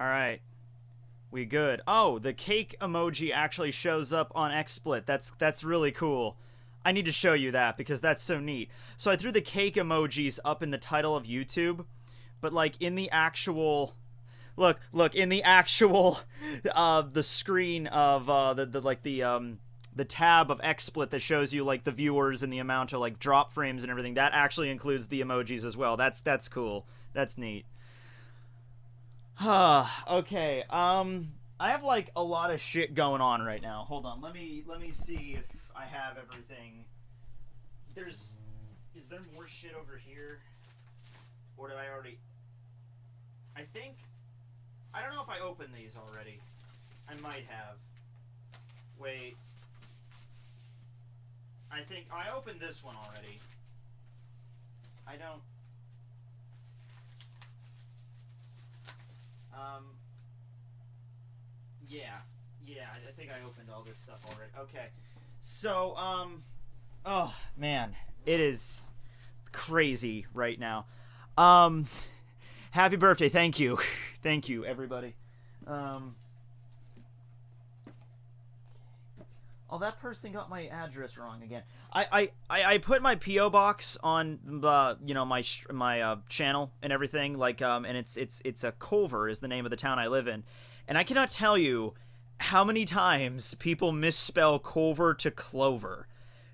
Alright. We good. Oh, the cake emoji actually shows up on XSplit. That's really cool. I need to show you that because that's so neat. So I threw the cake emojis up in the title of YouTube, but like in the actual look in the actual the screen of the tab of XSplit that shows you like the viewers and the amount of like drop frames and everything, that actually includes the emojis as well. That's cool. That's neat. Okay. I have like a lot of shit going on right now. Hold on. Let me see if I have everything. Is there more shit over here? Or did I already? I don't know if I opened these already. I might have. Wait. I think I opened this one already. I don't. Yeah, I think I opened all this stuff already. Okay. So, oh, man. It is crazy right now. Happy birthday. Thank you. Thank you, everybody. Oh, that person got my address wrong again. I put my PO box on my channel and everything, like and it's a Colver is the name of the town I live in, and I cannot tell you how many times people misspell Colver to Clover.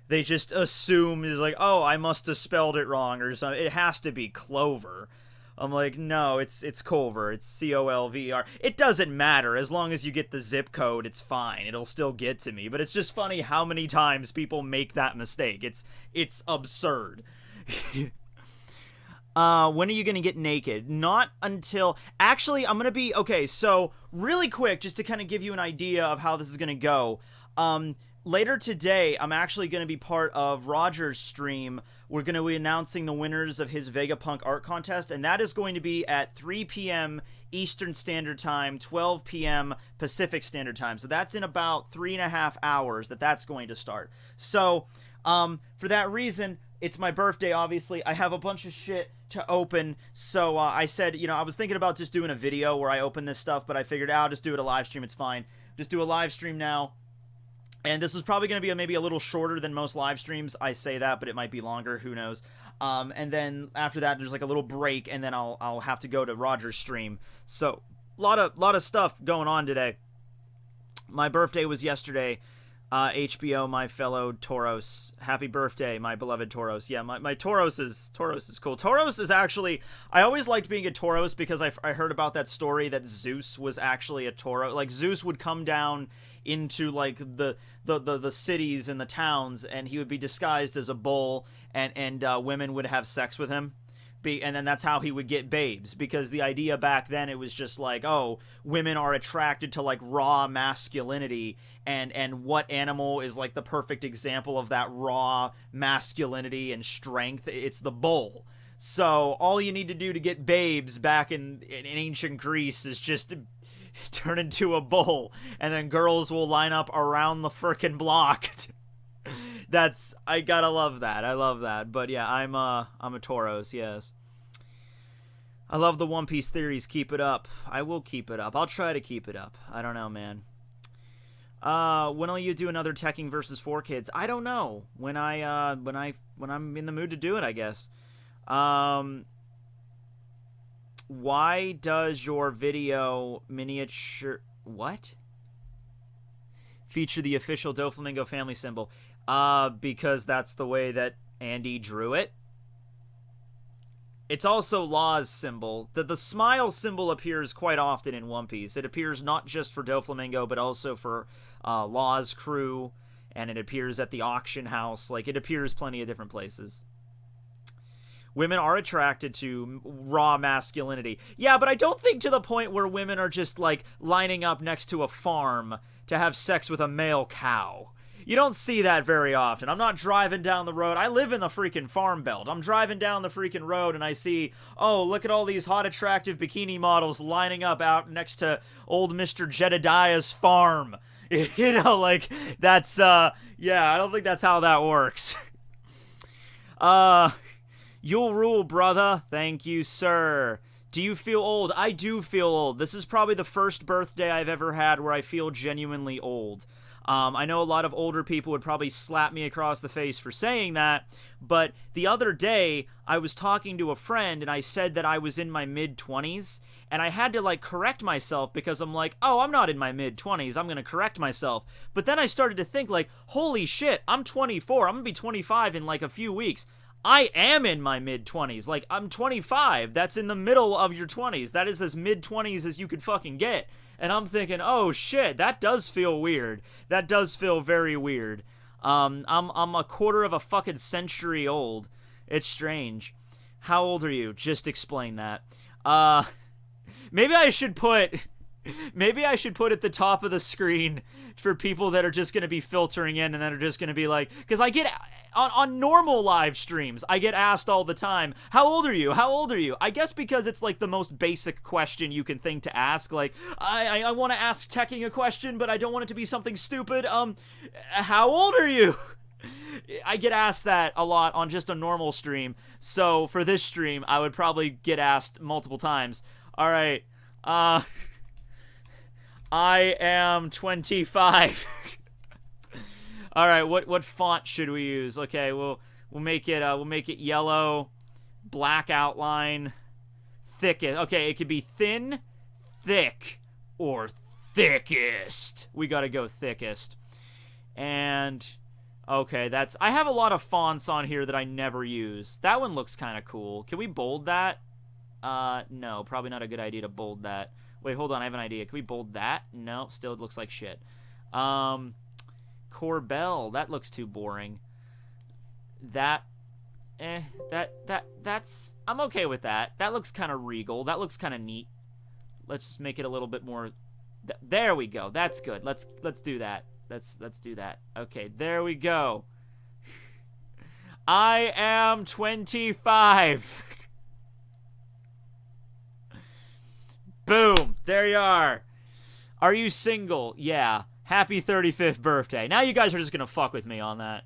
They just assume is like, oh, I must have spelled it wrong or something. It has to be Clover. I'm like, no, it's Colver. It's Colver. It doesn't matter. As long as you get the zip code, it's fine. It'll still get to me. But it's just funny how many times people make that mistake. It's absurd. When are you going to get naked? Not until... Actually, I'm going to be... Okay, so really quick, just to kind of give you an idea of how this is going to go. Later today, I'm actually going to be part of Roger's stream. We're going to be announcing the winners of his Vegapunk art contest, and that is going to be at 3 p.m. Eastern Standard Time, 12 p.m. Pacific Standard Time. So that's in about 3.5 hours that's going to start. So, for that reason, it's my birthday, obviously. I have a bunch of shit to open, so I said, I was thinking about just doing a video where I open this stuff, but I figured, I'll just do it a live stream, it's fine. Just do a live stream now. And this is probably going to be maybe a little shorter than most live streams. I say that, but it might be longer. Who knows? And then after that, there's like a little break, and then I'll have to go to Roger's stream. So, lot of stuff going on today. My birthday was yesterday. HBO, my fellow Tauros. Happy birthday, my beloved Tauros. Yeah, my Tauros is cool. Tauros is actually... I always liked being a Tauros because I heard about that story that Zeus was actually a Tauros. Like, Zeus would come down into like the cities and the towns, and he would be disguised as a bull, and women would have sex with him, and then that's how he would get babes, because the idea back then, it was just like, oh, women are attracted to like raw masculinity, and what animal is like the perfect example of that raw masculinity and strength? It's the bull. So all you need to do to get babes back in ancient Greece is just turn into a bull, and then girls will line up around the frickin' block. I gotta love that. I love that. But yeah, I'm a Tauros, yes. I love the One Piece theories. Keep it up. I will keep it up. I'll try to keep it up. I don't know, man. When will you do another Tekking versus 4Kids? I don't know. When I'm in the mood to do it, I guess. Why does your video miniature... What? Feature the official Doflamingo family symbol? Because that's the way that Andy drew it. It's also Law's symbol. The smile symbol appears quite often in One Piece. It appears not just for Doflamingo, but also for Law's crew, and it appears at the auction house. Like, it appears plenty of different places. Women are attracted to raw masculinity. Yeah, but I don't think to the point where women are just, like, lining up next to a farm to have sex with a male cow. You don't see that very often. I'm not driving down the road. I live in the freaking farm belt. I'm driving down the freaking road and I see, oh, look at all these hot, attractive bikini models lining up out next to old Mr. Jedediah's farm. You know, like, that's, yeah, I don't think that's how that works. You'll rule, brother. Thank you, sir. Do you feel old? I do feel old. This is probably the first birthday I've ever had where I feel genuinely old. I know a lot of older people would probably slap me across the face for saying that, but the other day I was talking to a friend and I said that I was in my mid-20s, and I had to like correct myself because I'm like, oh, I'm not in my mid-20s, I'm gonna correct myself. But then I started to think like, holy shit, I'm 24, I'm gonna be 25 in like a few weeks. I am in my mid-20s, like I'm 25, that's in the middle of your 20s, that is as mid-20s as you could fucking get. And I'm thinking, oh shit, that does feel weird. That does feel very weird. I'm a quarter of a fucking century old. It's strange. How old are you? Just explain that. Maybe I should put at the top of the screen for people that are just going to be filtering in and that are just going to be like, because I get, on normal live streams, I get asked all the time, how old are you? How old are you? I guess because it's like the most basic question you can think to ask. Like, I want to ask Tekking a question, but I don't want it to be something stupid. How old are you? I get asked that a lot on just a normal stream. So for this stream, I would probably get asked multiple times. All right, I am 25. All right, what font should we use? Okay, we'll make it yellow, black outline, thickest. Okay, it could be thin, thick, or thickest. We got to go thickest. And okay, I have a lot of fonts on here that I never use. That one looks kind of cool. Can we bold that? No, probably not a good idea to bold that. Wait, hold on, I have an idea. Can we bold that? No, still it looks like shit. Corbel, that looks too boring. That's, I'm okay with that. That looks kind of regal. That looks kind of neat. Let's make it a little bit more, there we go. That's good. Let's do that. Let's do that. Okay, there we go. I am 25. Boom! There you are. Are you single? Yeah. Happy 35th birthday. Now you guys are just gonna fuck with me on that.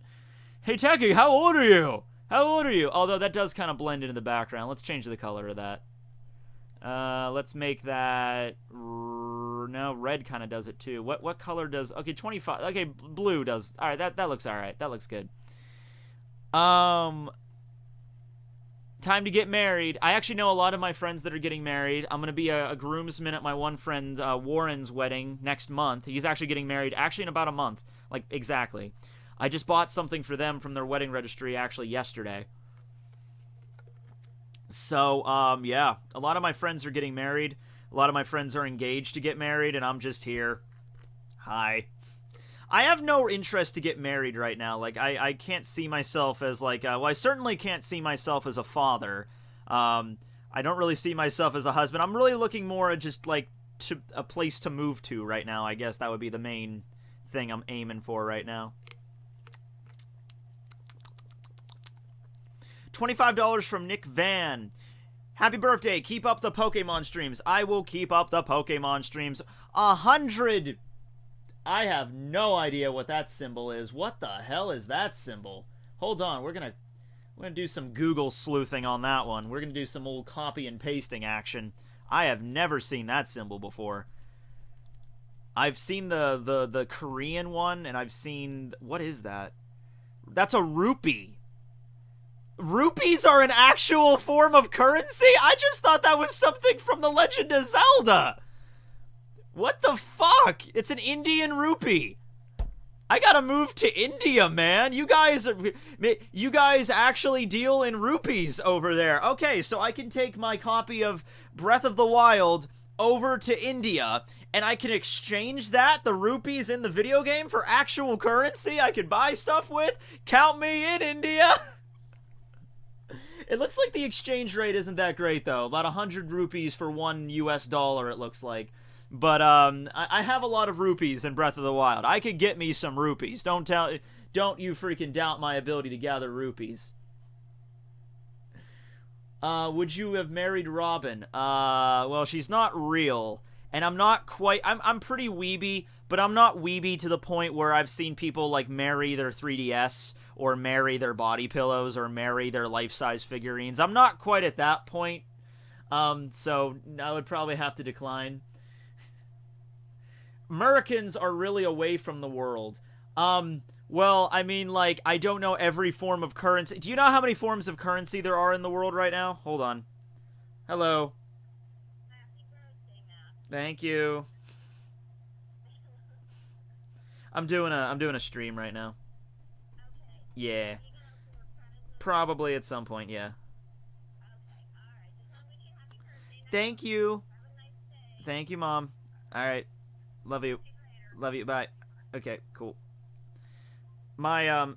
Hey, Tekking, how old are you? How old are you? Although that does kind of blend into the background. Let's change the color of that. Let's make that... No, red kind of does it too. What color does... Okay, 25... Okay, blue does... Alright, that looks alright. That looks good. Time to get married. I actually know a lot of my friends that are getting married. I'm going to be a groomsman at my one friend Warren's wedding next month. He's actually getting married in about a month. Like, exactly. I just bought something for them from their wedding registry actually yesterday. So, yeah. A lot of my friends are getting married. A lot of my friends are engaged to get married, and I'm just here. Hi. I have no interest to get married right now. Like, I can't see myself as, like, well, I certainly can't see myself as a father. I don't really see myself as a husband. I'm really looking more at just, like, to a place to move to right now. I guess that would be the main thing I'm aiming for right now. $25 from Nick Van. Happy birthday. Keep up the Pokemon streams. I will keep up the Pokemon streams. 100... I have no idea what that symbol is. What the hell is that symbol? Hold on, we're gonna do some Google sleuthing on that one. We're gonna do some old copy and pasting action. I have never seen that symbol before. I've seen the Korean one, and I've seen... What is that? That's a rupee. Rupees are an actual form of currency? I just thought that was something from The Legend of Zelda. What the fuck? It's an Indian rupee. I gotta move to India, man. You guys actually deal in rupees over there. Okay, so I can take my copy of Breath of the Wild over to India, and I can exchange the rupees in the video game, for actual currency I can buy stuff with. Count me in, India. It looks like the exchange rate isn't that great, though. About 100 rupees for $1 US, it looks like. But, I have a lot of rupees in Breath of the Wild. I could get me some rupees. Don't you freaking doubt my ability to gather rupees. Would you have married Robin? Well, she's not real. And I'm not quite... I'm pretty weeby, but I'm not weeby to the point where I've seen people, like, marry their 3DS, or marry their body pillows, or marry their life-size figurines. I'm not quite at that point. So I would probably have to decline. Americans are really away from the world. Well, I mean, like, I don't know every form of currency. Do you know how many forms of currency there are in the world right now? Hold on. Hello. Thank you. I'm doing a stream right now. Yeah. Probably at some point, yeah. Thank you. Thank you, Mom. Alright. Love you. Love you. Bye. Okay, cool. My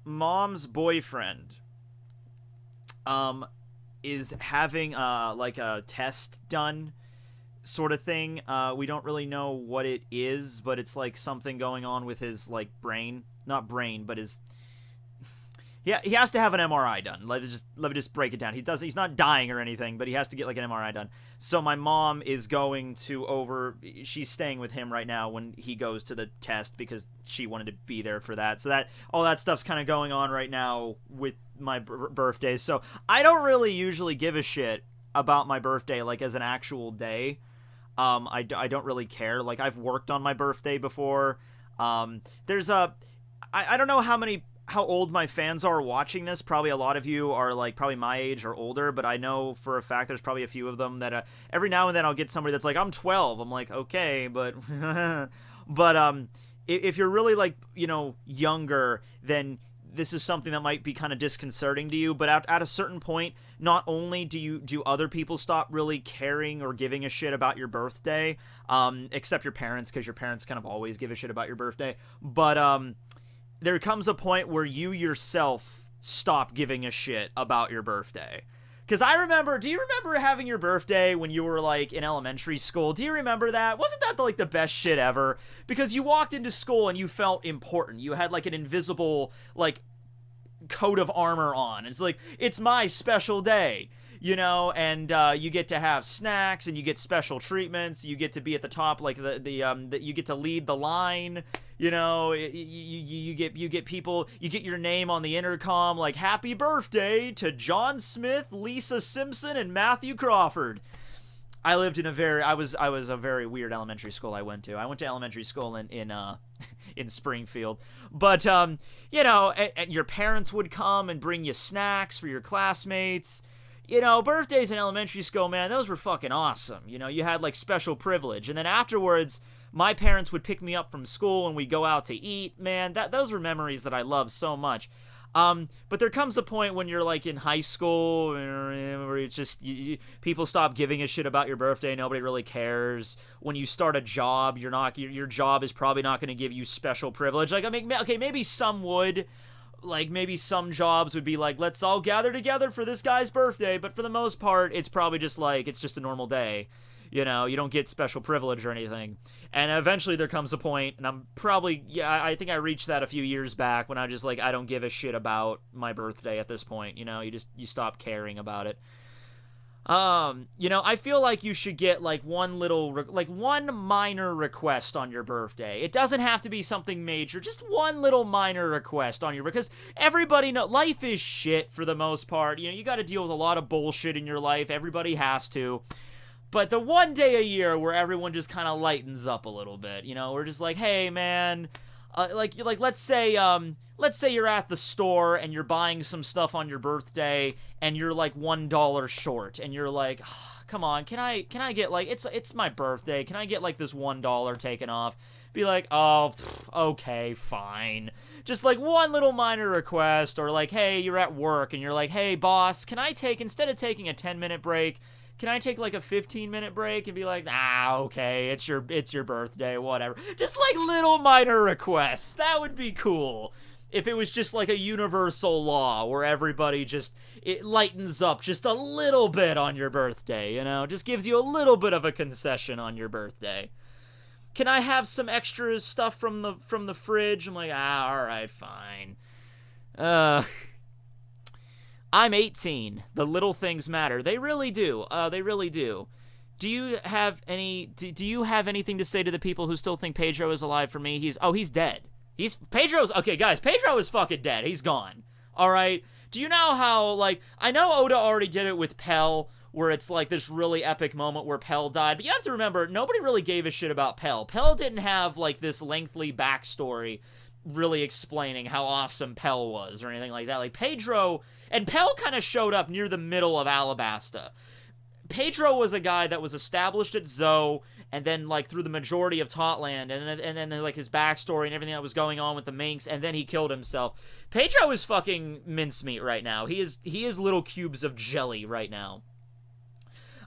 mom's boyfriend, is having, like a test done, sort of thing. We don't really know what it is, but it's like something going on with his, like, brain. Not brain, but his... Yeah, he has to have an MRI done. Let me just break it down. He's not dying or anything, but he has to get like an MRI done. So my mom is going to she's staying with him right now when he goes to the test because she wanted to be there for that. So that all that stuff's kind of going on right now with my birthday. So I don't really usually give a shit about my birthday like as an actual day. I don't really care. Like I've worked on my birthday before. I don't know how old my fans are watching this. Probably a lot of you are like probably my age or older, but I know for a fact there's probably a few of them that every now and then I'll get somebody that's like, I'm 12. I'm like, okay, but if you're really like, you know, younger, then this is something that might be kind of disconcerting to you. But at a certain point, not only do other people stop really caring or giving a shit about your birthday, except your parents, because your parents kind of always give a shit about your birthday, but there comes a point where you yourself stop giving a shit about your birthday. Because do you remember having your birthday when you were, like, in elementary school? Do you remember that? Wasn't that, like, the best shit ever? Because you walked into school and you felt important. You had, like, an invisible, like, coat of armor on. It's like, it's my special day. You know, and you get to have snacks, and you get special treatments. You get to be at the top, like you get to lead the line. You know, you get people. You get your name on the intercom, like "Happy Birthday to John Smith, Lisa Simpson, and Matthew Crawford." I lived in I was a very weird elementary school I went to. I went to elementary school in Springfield. But you know, and your parents would come and bring you snacks for your classmates. You know, birthdays in elementary school, man, those were fucking awesome. You know, you had, like, special privilege. And then afterwards, my parents would pick me up from school and we'd go out to eat. Man, those were memories that I love so much. But there comes a point when you're, like, in high school where it's just, people stop giving a shit about your birthday. Nobody really cares. When you start a job, your job is probably not going to give you special privilege. Like, I mean, okay, maybe some would. Like, maybe some jobs would be like, let's all gather together for this guy's birthday, but for the most part, it's probably just like, it's just a normal day. You know, you don't get special privilege or anything. And eventually there comes a point, and I think I reached that a few years back when I just like, I don't give a shit about my birthday at this point. You know, you stop caring about it. You know, I feel like you should get, like, one minor request on your birthday. It doesn't have to be something major, just one little minor request on your, because everybody knows, life is shit for the most part. You know, you gotta deal with a lot of bullshit in your life, everybody has to. But the one day a year where everyone just kind of lightens up a little bit, you know, we're just like, hey, man, let's say you're at the store and you're buying some stuff on your birthday and you're like $1 short and you're like, oh, come on, can I get, like, it's my birthday, can I get like this $1 taken off? Be like, oh, okay, fine. Just like one little minor request. Or like, hey, you're at work and you're like, hey, boss, can I instead of taking a 10-minute break, can I take like a 15-minute break? And be like, okay, it's your birthday, whatever. Just like little minor requests. That would be cool. If it was just like a universal law where everybody it lightens up just a little bit on your birthday, you know? Just gives you a little bit of a concession on your birthday. Can I have some extra stuff from the fridge? I'm like, alright, fine. I'm 18. The little things matter. They really do. They really do. Do you have anything to say to the people who still think Pedro is alive? For me, he's dead. Pedro's okay, guys. Pedro is fucking dead. He's gone. All right. Do you know how, like, I know Oda already did it with Pell, where it's like this really epic moment where Pell died, but you have to remember, nobody really gave a shit about Pell. Pell didn't have, like, this lengthy backstory really explaining how awesome Pell was or anything like that. Like, Pedro, and Pell kind of showed up near the middle of Alabasta. Pedro was a guy that was established at Zou, and then, like, through the majority of Totland, and then like, his backstory and everything that was going on with the Minx, and then he killed himself. Pedro is fucking mincemeat right now. He is little cubes of jelly right now.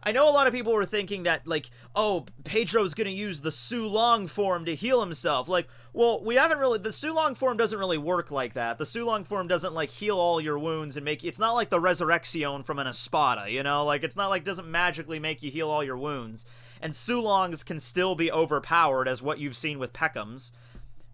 I know a lot of people were thinking that, like, oh, Pedro's gonna use the Sulong form to heal himself. Like, well, we haven't really, the Sulong form doesn't really work like that. The Sulong form doesn't, like, heal all your wounds and make, it's not like the Resurrection from an Espada, you know? Like, it's not like, it doesn't magically make you heal all your wounds. And Sulongs can still be overpowered, as what you've seen with Peckham's.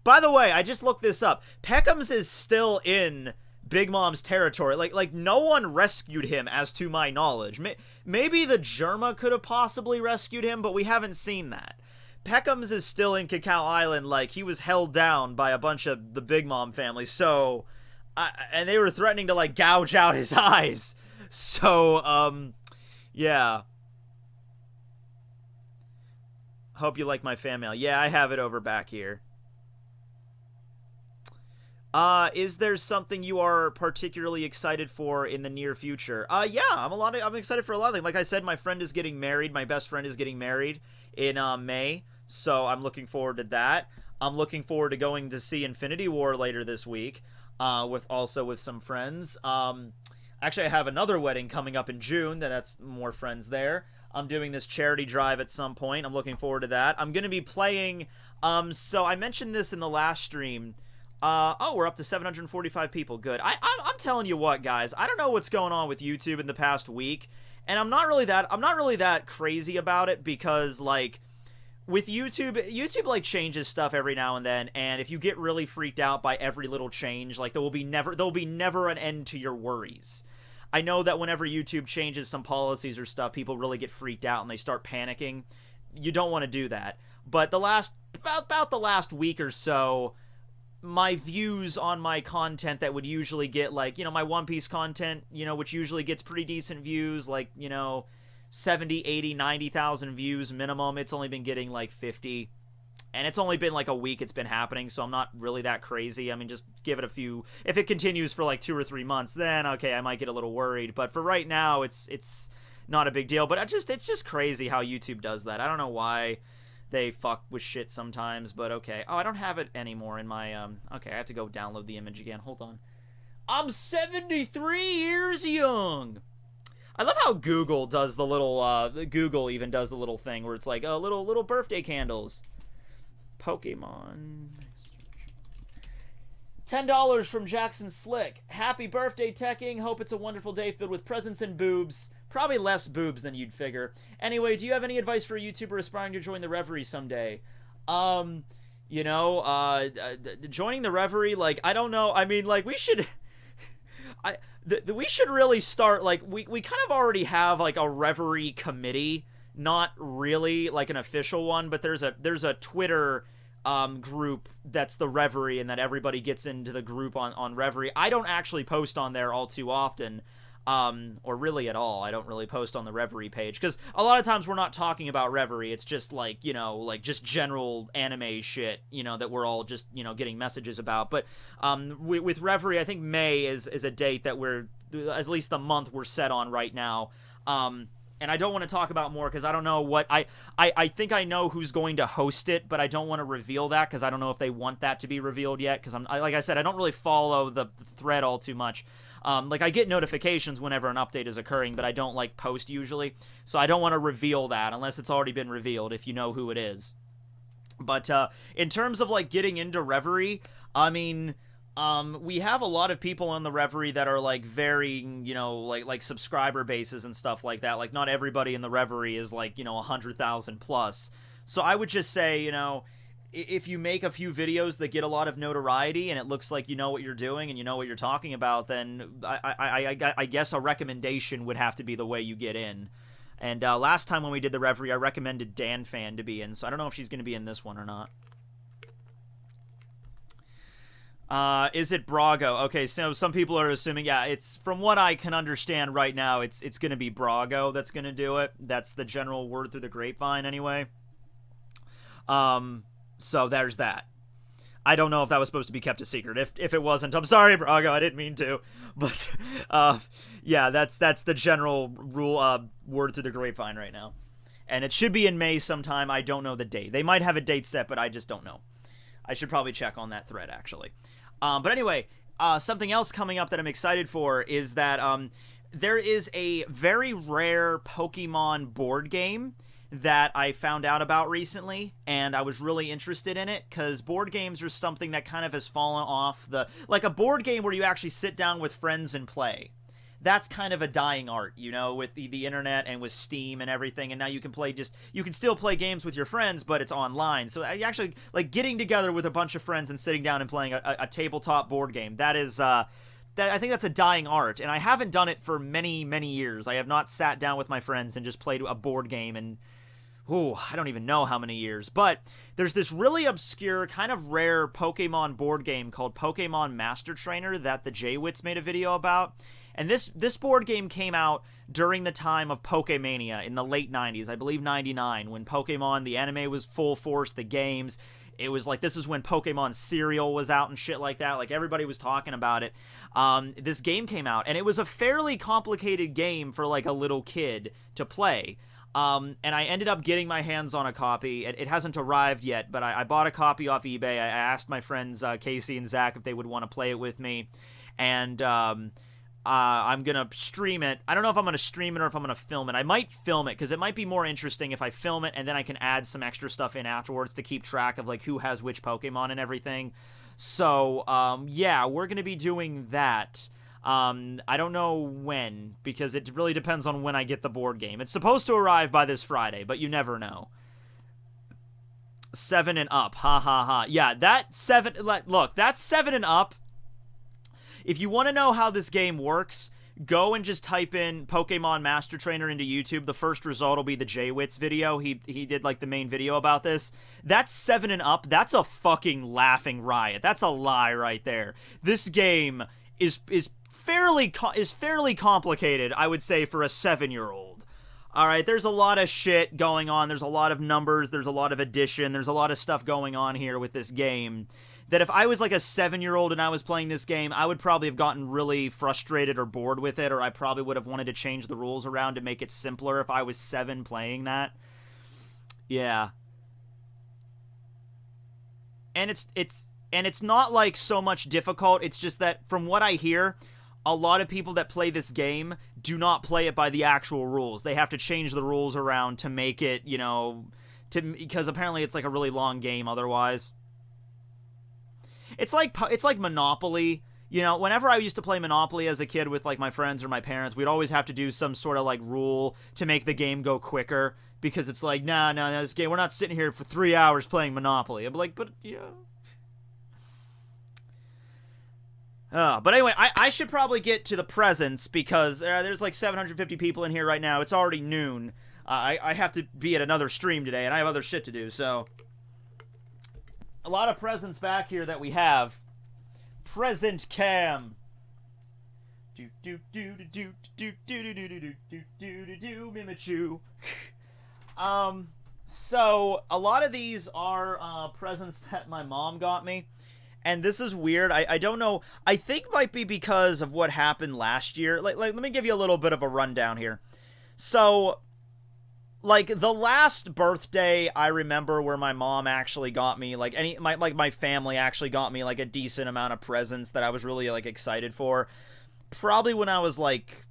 By the way, I just looked this up. Peckham's is still in Big Mom's territory. Like no one rescued him, as to my knowledge. Maybe the Germa could have possibly rescued him, but we haven't seen that. Peckham's is still in Cacao Island. Like, he was held down by a bunch of the Big Mom family. So, and they were threatening to, like, gouge out his eyes. So, yeah. Hope you like my fan mail. Yeah, I have it over back here. Is there something you are particularly excited for in the near future? Yeah, I'm excited for a lot of things. Like I said, my friend is getting married. My best friend is getting married in, May. So I'm looking forward to that. I'm looking forward to going to see Infinity War later this week, with some friends. Actually, I have another wedding coming up in June. That's more friends there. I'm doing this charity drive at some point. I'm looking forward to that. I'm going to be playing, so I mentioned this in the last stream. Oh, we're up to 745 people. Good. I'm telling you what, guys. I don't know what's going on with YouTube in the past week, and I'm not really that crazy about it, because, like, with YouTube like changes stuff every now and then, and if you get really freaked out by every little change, like, there'll be never an end to your worries. I know that whenever YouTube changes some policies or stuff, people really get freaked out and they start panicking. You don't want to do that. But about the last week or so, my views on my content that would usually get, like, you know, my One Piece content, you know, which usually gets pretty decent views, like, you know, 70, 80, 90,000 views minimum. It's only been getting, like, 50. And it's only been, like, a week it's been happening, so I'm not really that crazy. I mean, just give it a few. If it continues for, like, 2 or 3 months, then, okay, I might get a little worried. But for right now, it's not a big deal. But it's just crazy how YouTube does that. I don't know why they fuck with shit sometimes, but okay. Oh, I don't have it anymore in my, okay, I have to go download the image again. Hold on. I'm 73 years young! I love how Google does the little, Google even does the little thing where it's like, oh, little birthday candles. Pokemon. $10 from Jackson Slick. Happy birthday, Tekking. Hope it's a wonderful day filled with presents and boobs. Probably less boobs than you'd figure. Anyway, do you have any advice for a YouTuber aspiring to join the Reverie someday? You know, joining the Reverie, like, I don't know. I mean, like, we should... we should really start, like, we kind of already have, like, a Reverie committee. Not really, like, an official one, but there's a Twitter group that's the Reverie, and that everybody gets into the group on Reverie. I don't actually post on there all too often, or really at all. I don't really post on the Reverie page, because a lot of times we're not talking about Reverie. It's just, like, you know, like, just general anime shit, you know, that we're all just, you know, getting messages about. But with Reverie, I think May is a date that we're, at least the month we're set on right now. And I don't want to talk about more because I don't know what... I think I know who's going to host it, but I don't want to reveal that because I don't know if they want that to be revealed yet, because like I said, I don't really follow the thread all too much. Like, I get notifications whenever an update is occurring, but I don't, like, post usually. So I don't want to reveal that unless it's already been revealed, if you know who it is. But in terms of, like, getting into Reverie, I mean... we have a lot of people on the Reverie that are, like, varying, you know, like subscriber bases and stuff like that. Like, not everybody in the Reverie is, like, you know, 100,000 plus. So I would just say, you know, if you make a few videos that get a lot of notoriety and it looks like you know what you're doing and you know what you're talking about, then I guess a recommendation would have to be the way you get in. And last time when we did the Reverie, I recommended Dan Fan to be in, so I don't know if she's going to be in this one or not. Is it Brago? Okay, so some people are assuming, yeah, it's, from what I can understand right now, it's going to be Brago that's going to do it. That's the general word through the grapevine anyway. So there's that. I don't know if that was supposed to be kept a secret. If it wasn't, I'm sorry, Brago, I didn't mean to. But, yeah, that's the general rule, word through the grapevine right now. And it should be in May sometime. I don't know the date. They might have a date set, but I just don't know. I should probably check on that thread, actually. But anyway, something else coming up that I'm excited for is that there is a very rare Pokemon board game that I found out about recently, and I was really interested in it, because board games are something that kind of has fallen off the... Like a board game where you actually sit down with friends and play. That's kind of a dying art, you know, with the internet and with Steam and everything, and now you can play you can still play games with your friends, but it's online. So I actually, like, getting together with a bunch of friends and sitting down and playing a tabletop board game, that is, I think that's a dying art, and I haven't done it for many, many years. I have not sat down with my friends and just played a board game and... Ooh, I don't even know how many years. But there's this really obscure, kind of rare Pokemon board game called Pokemon Master Trainer that the J-Wits made a video about. And this board game came out during the time of Pokemania in the late 90s, I believe 99, when Pokemon, the anime was full force, the games. It was like, this is when Pokemon cereal was out and shit like that. Like, everybody was talking about it. This game came out, and it was a fairly complicated game for, like, a little kid to play. And I ended up getting my hands on a copy. It hasn't arrived yet, but I bought a copy off eBay. I asked my friends Casey and Zach if they would want to play it with me. And I'm going to stream it. I don't know if I'm going to stream it or if I'm going to film it. I might film it, because it might be more interesting if I film it, and then I can add some extra stuff in afterwards to keep track of, like, who has which Pokemon and everything. So, yeah, we're going to be doing that. I don't know when, because it really depends on when I get the board game. It's supposed to arrive by this Friday, but you never know. 7 and up, ha ha ha. Yeah, that's 7, look, that's 7 and up. If you want to know how this game works, go and just type in Pokemon Master Trainer into YouTube. The first result will be the J-Wits video. He did, like, the main video about this. That's 7 and up. That's a fucking laughing riot. That's a lie right there. This game is fairly complicated, I would say, for a 7-year-old. All right, there's a lot of shit going on. There's a lot of numbers. There's a lot of addition. There's a lot of stuff going on here with this game that if I was like a 7-year-old and I was playing this game, I would probably have gotten really frustrated or bored with it, or I probably would have wanted to change the rules around to make it simpler if I was 7 playing that. Yeah. And it's not like so much difficult. It's just that from what I hear, a lot of people that play this game do not play it by the actual rules. They have to change the rules around to make it, you know, because apparently it's like a really long game otherwise. It's like Monopoly. You know, whenever I used to play Monopoly as a kid with, like, my friends or my parents, we'd always have to do some sort of, like, rule to make the game go quicker, because it's like, no, this game, we're not sitting here for 3 hours playing Monopoly. I'm like, but, you know. But anyway, I should probably get to the presents, because there's like 750 people in here right now. It's already noon. I have to be at another stream today, and I have other shit to do, so... A lot of presents back here that we have. Present cam. Mimichu. So a lot of these are presents that my mom got me. And this is weird. I don't know. I think might be because of what happened last year. Like let me give you a little bit of a rundown here. So, like, the last birthday I remember where my mom actually got me, like, my family actually got me, like, a decent amount of presents that I was really, like, excited for. Probably when I was, like,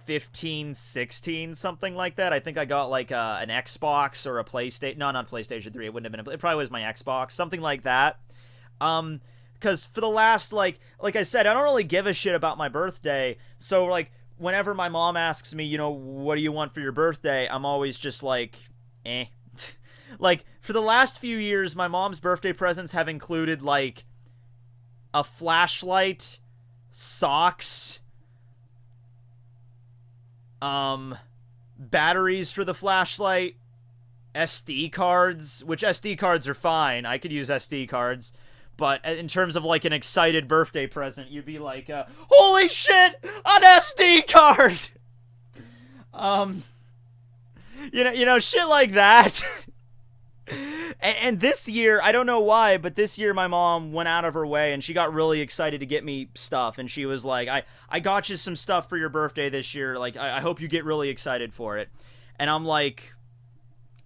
15, 16, something like that. I think I got, like, an Xbox or a PlayStation. No, not PlayStation 3. It wouldn't have been. It probably was my Xbox. Something like that. Because for the last, like I said, I don't really give a shit about my birthday. So, like, whenever my mom asks me, you know, what do you want for your birthday? I'm always just like, eh. Like, for the last few years, my mom's birthday presents have included, like, a flashlight, socks, batteries for the flashlight, SD cards, which SD cards are fine. I could use SD cards. But in terms of like an excited birthday present, you'd be like, holy shit, an SD card! Shit like that. And this year, I don't know why, but this year my mom went out of her way and she got really excited to get me stuff. And she was like, I got you some stuff for your birthday this year. Like, I hope you get really excited for it. And I'm like,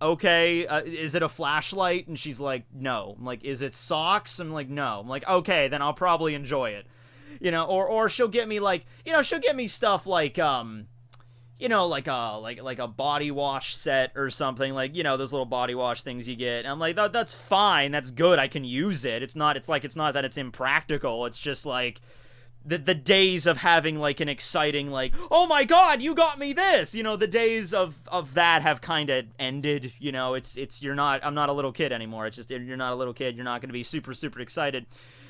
okay, is it a flashlight? And she's like, no. I'm like, is it socks? I'm like, no. I'm like, okay, then I'll probably enjoy it. Or she'll get me like, she'll get me stuff like, like a body wash set or something, like, those little body wash things you get. And I'm like, that's fine, that's good, I can use it. It's not that it's impractical. It's just like the days of having like an exciting, like, oh my god, you got me this, the days of that have kind of ended. I'm not a little kid anymore. It's just, you're not a little kid, you're not going to be super super excited.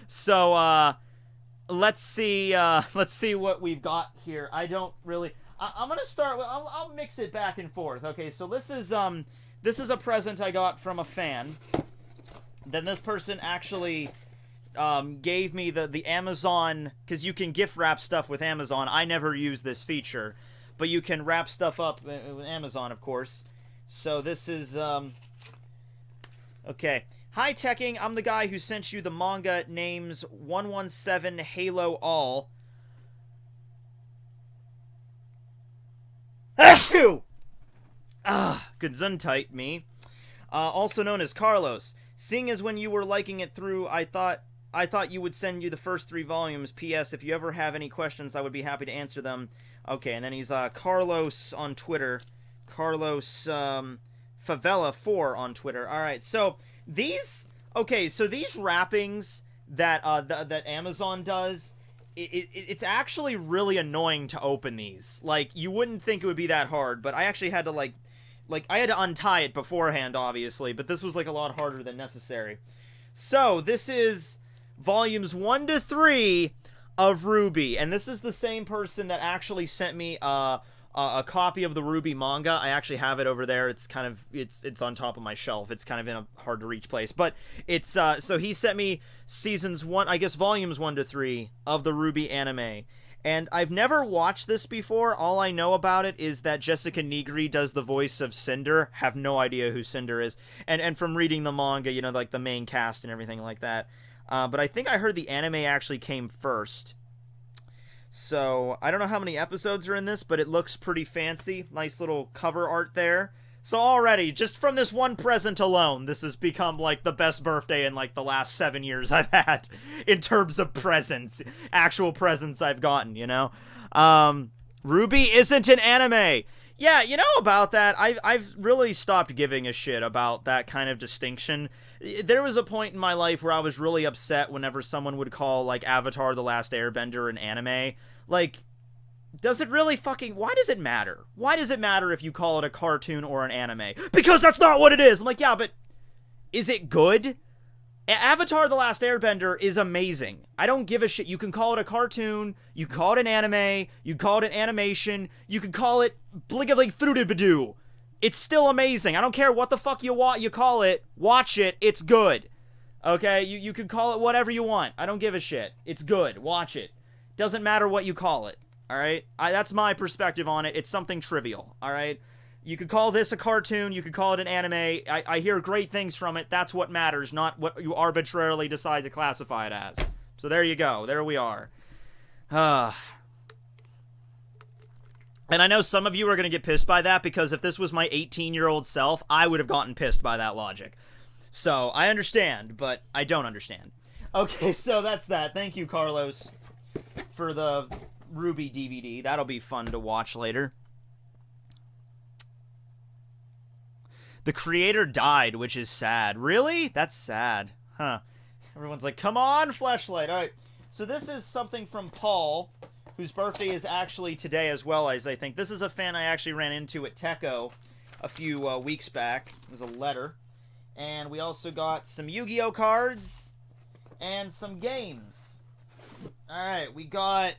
So let's see what we've got here. I'm gonna start with, I'll mix it back and forth. Okay, so this is a present I got from a fan. Then this person actually gave me the Amazon, because you can gift wrap stuff with Amazon. I never use this feature, but you can wrap stuff up with Amazon, of course. So this is okay. Hi Tekking, I'm the guy who sent you the manga names 117 Halo All. Gesundheit, me. Also known as Carlos. Seeing as when you were liking it through, I thought you would send you the first 3 volumes. P.S. If you ever have any questions, I would be happy to answer them. Okay, and then he's Carlos on Twitter. Carlos Favela4 on Twitter. Alright, so these wrappings that that Amazon does, it's actually really annoying to open these. Like, you wouldn't think it would be that hard, but I actually had to I had to untie it beforehand, obviously, but this was like a lot harder than necessary. So this is volumes 1 to 3 of Ruby, and this is the same person that actually sent me a copy of the Ruby manga. I actually have it over there. It's kind of, it's on top of my shelf. It's kind of in a hard to reach place, but it's so he sent me volumes 1 to 3 of the Ruby anime. And I've never watched this before. All I know about it is that Jessica Nigri does the voice of Cinder. Have no idea who Cinder is. And from reading the manga, like the main cast and everything like that. But I think I heard the anime actually came first. So, I don't know how many episodes are in this, but it looks pretty fancy. Nice little cover art there. So already, just from this one present alone, this has become, like, the best birthday in, like, the last 7 years I've had in terms of presents. Actual presents I've gotten, Ruby isn't an anime. Yeah, about that, I've really stopped giving a shit about that kind of distinction. There was a point in my life where I was really upset whenever someone would call, like, Avatar: The Last Airbender an anime. Like, does it really why does it matter? Why does it matter if you call it a cartoon or an anime? Because that's not what it is! I'm like, yeah, but is it good? Avatar: The Last Airbender is amazing. I don't give a shit. You can call it a cartoon, you can call it an anime, you can call it an animation, you can call it Bliggablig. It's still amazing. I don't care what the fuck you call it. Watch it. It's good. Okay? You can call it whatever you want. I don't give a shit. It's good. Watch it. Doesn't matter what you call it. Alright? That's my perspective on it. It's something trivial. Alright? You could call this a cartoon. You could call it an anime. I hear great things from it. That's what matters, not what you arbitrarily decide to classify it as. So there you go. There we are. And I know some of you are going to get pissed by that, because if this was my 18-year-old self, I would have gotten pissed by that logic. So, I understand, but I don't understand. Okay, so that's that. Thank you, Carlos, for the Ruby DVD. That'll be fun to watch later. The creator died, which is sad. Really? That's sad. Huh. Everyone's like, come on, Fleshlight. Alright, so this is something from Paul, whose birthday is actually today as well, as I think. This is a fan I actually ran into at Techo a few weeks back. It was a letter. And we also got some Yu-Gi-Oh cards and some games. Alright, we got...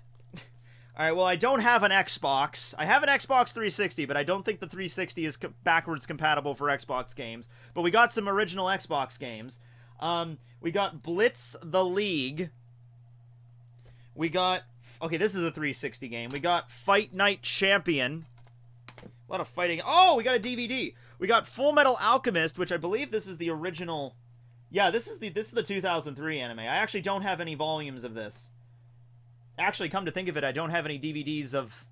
Alright, well, I don't have an Xbox. I have an Xbox 360, but I don't think the 360 is backwards compatible for Xbox games. But we got some original Xbox games. We got Blitz the League. We got... Okay, this is a 360 game. We got Fight Night Champion. A lot of fighting. Oh, we got a DVD. We got Full Metal Alchemist, which I believe this is the original... Yeah, this is the 2003 anime. I actually don't have any volumes of this. Actually, come to think of it, I don't have any DVDs of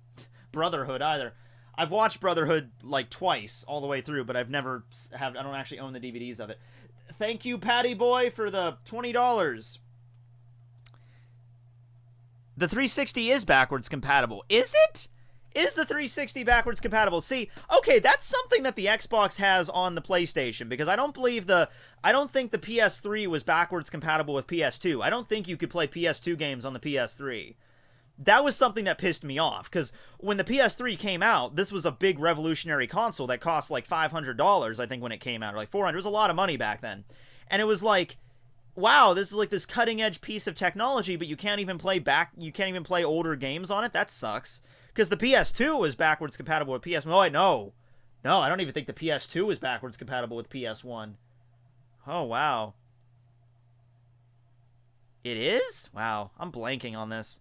Brotherhood either. I've watched Brotherhood like twice all the way through, but I don't actually own the DVDs of it. Thank you, Patty Boy, for the $20. The 360 is backwards compatible. Is it? Is the 360 backwards compatible? See, okay, that's something that the Xbox has on the PlayStation, because I don't think the PS3 was backwards compatible with PS2. I don't think you could play PS2 games on the PS3. That was something that pissed me off, because when the PS3 came out, this was a big revolutionary console that cost like $500, I think, when it came out, or like $400. It was a lot of money back then. And it was like, wow, this is like this cutting-edge piece of technology, but you can't even play older games on it? That sucks. Because the PS2 was backwards compatible with PS1. Oh, wait, no. No, I don't even think the PS2 was backwards compatible with PS1. Oh, wow. It is? Wow, I'm blanking on this.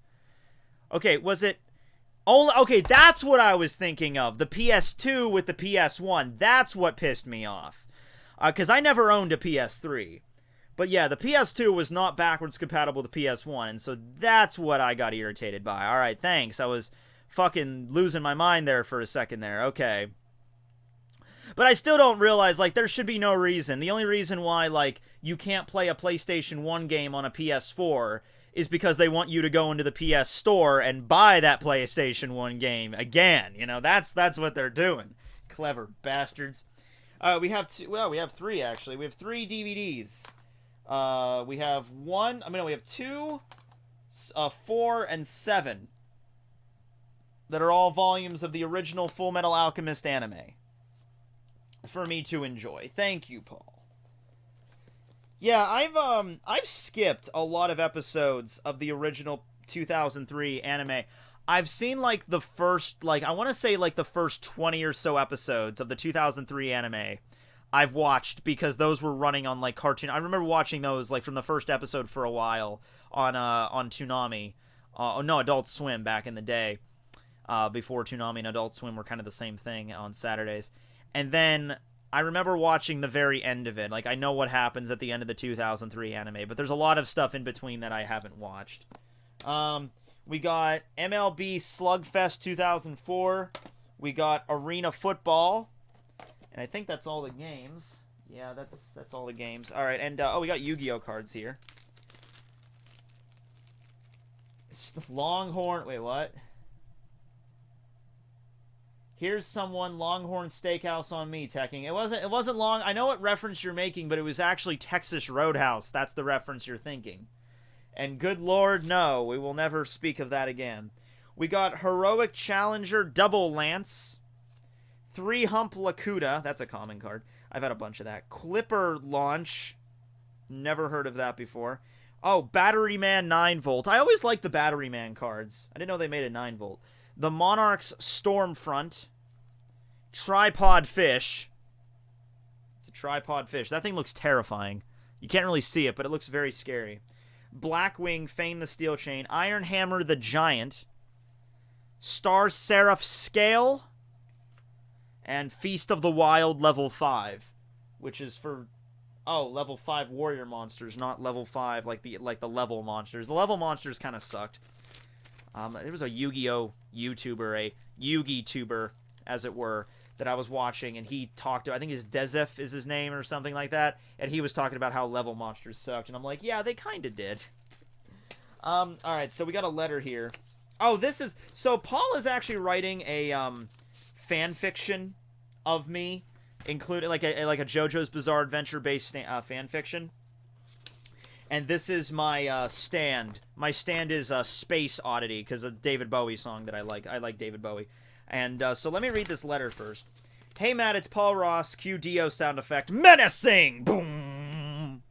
Okay, was it... Oh, okay, that's what I was thinking of. The PS2 with the PS1. That's what pissed me off. Because I never owned a PS3. But yeah, the PS2 was not backwards compatible with the PS1, and so that's what I got irritated by. Alright, thanks. I was fucking losing my mind there for a second there. Okay. But I still don't realize, like, there should be no reason. The only reason why, like, you can't play a PlayStation 1 game on a PS4 is because they want you to go into the PS Store and buy that PlayStation 1 game again. You know, that's what they're doing. Clever bastards. We have three, actually. We have 3 DVDs. We have we have 2, 4, and 7 that are all volumes of the original Full Metal Alchemist anime for me to enjoy. Thank you, Paul. Yeah, I've skipped a lot of episodes of the original 2003 anime. I've seen like the first, like, I want to say like the first 20 or so episodes of the 2003 anime I've watched, because those were running on like Cartoon. I remember watching those like from the first episode for a while on Toonami. Adult Swim back in the day. Before Toonami and Adult Swim were kind of the same thing on Saturdays. And then I remember watching the very end of it. Like, I know what happens at the end of the 2003 anime, but there's a lot of stuff in between that I haven't watched. We got MLB Slugfest 2004. We got Arena Football. And I think that's all the games. Yeah, that's all the games. All right, and we got Yu-Gi-Oh cards here. Longhorn. Wait, what? Here's someone, Longhorn Steakhouse on me, Tekking. It wasn't long. I know what reference you're making, but it was actually Texas Roadhouse. That's the reference you're thinking. And good lord, no, we will never speak of that again. We got Heroic Challenger Double Lance. 3 Hump Lakuta. That's a common card. I've had a bunch of that. Clipper Launch. Never heard of that before. Oh, Battery Man 9 Volt. I always liked the Battery Man cards. I didn't know they made a 9 Volt. The Monarch's Stormfront. Tripod Fish. It's a tripod fish. That thing looks terrifying. You can't really see it, but it looks very scary. Blackwing Fane the Steel Chain. Iron Hammer the Giant. Star Seraph Scale. And Feast of the Wild level 5. Which is for... Oh, level 5 warrior monsters, not level 5 like the level monsters. The level monsters kind of sucked. There was a Yu-Gi-Oh! YouTuber, a Yugi-tuber, as it were, that I was watching, and he talked, I think his Dezef is his name or something like that, and he was talking about how level monsters sucked, and I'm like, yeah, they kind of did. Alright, so we got a letter here. Oh, so Paul is actually writing a, fan fiction of me, including, like a JoJo's Bizarre Adventure-based fan fiction. And this is my stand. My stand is Space Oddity, because of David Bowie song that I like. I like David Bowie. And so let me read this letter first. Hey, Matt, it's Paul Ross. Cue Dio sound effect. Menacing! Boom!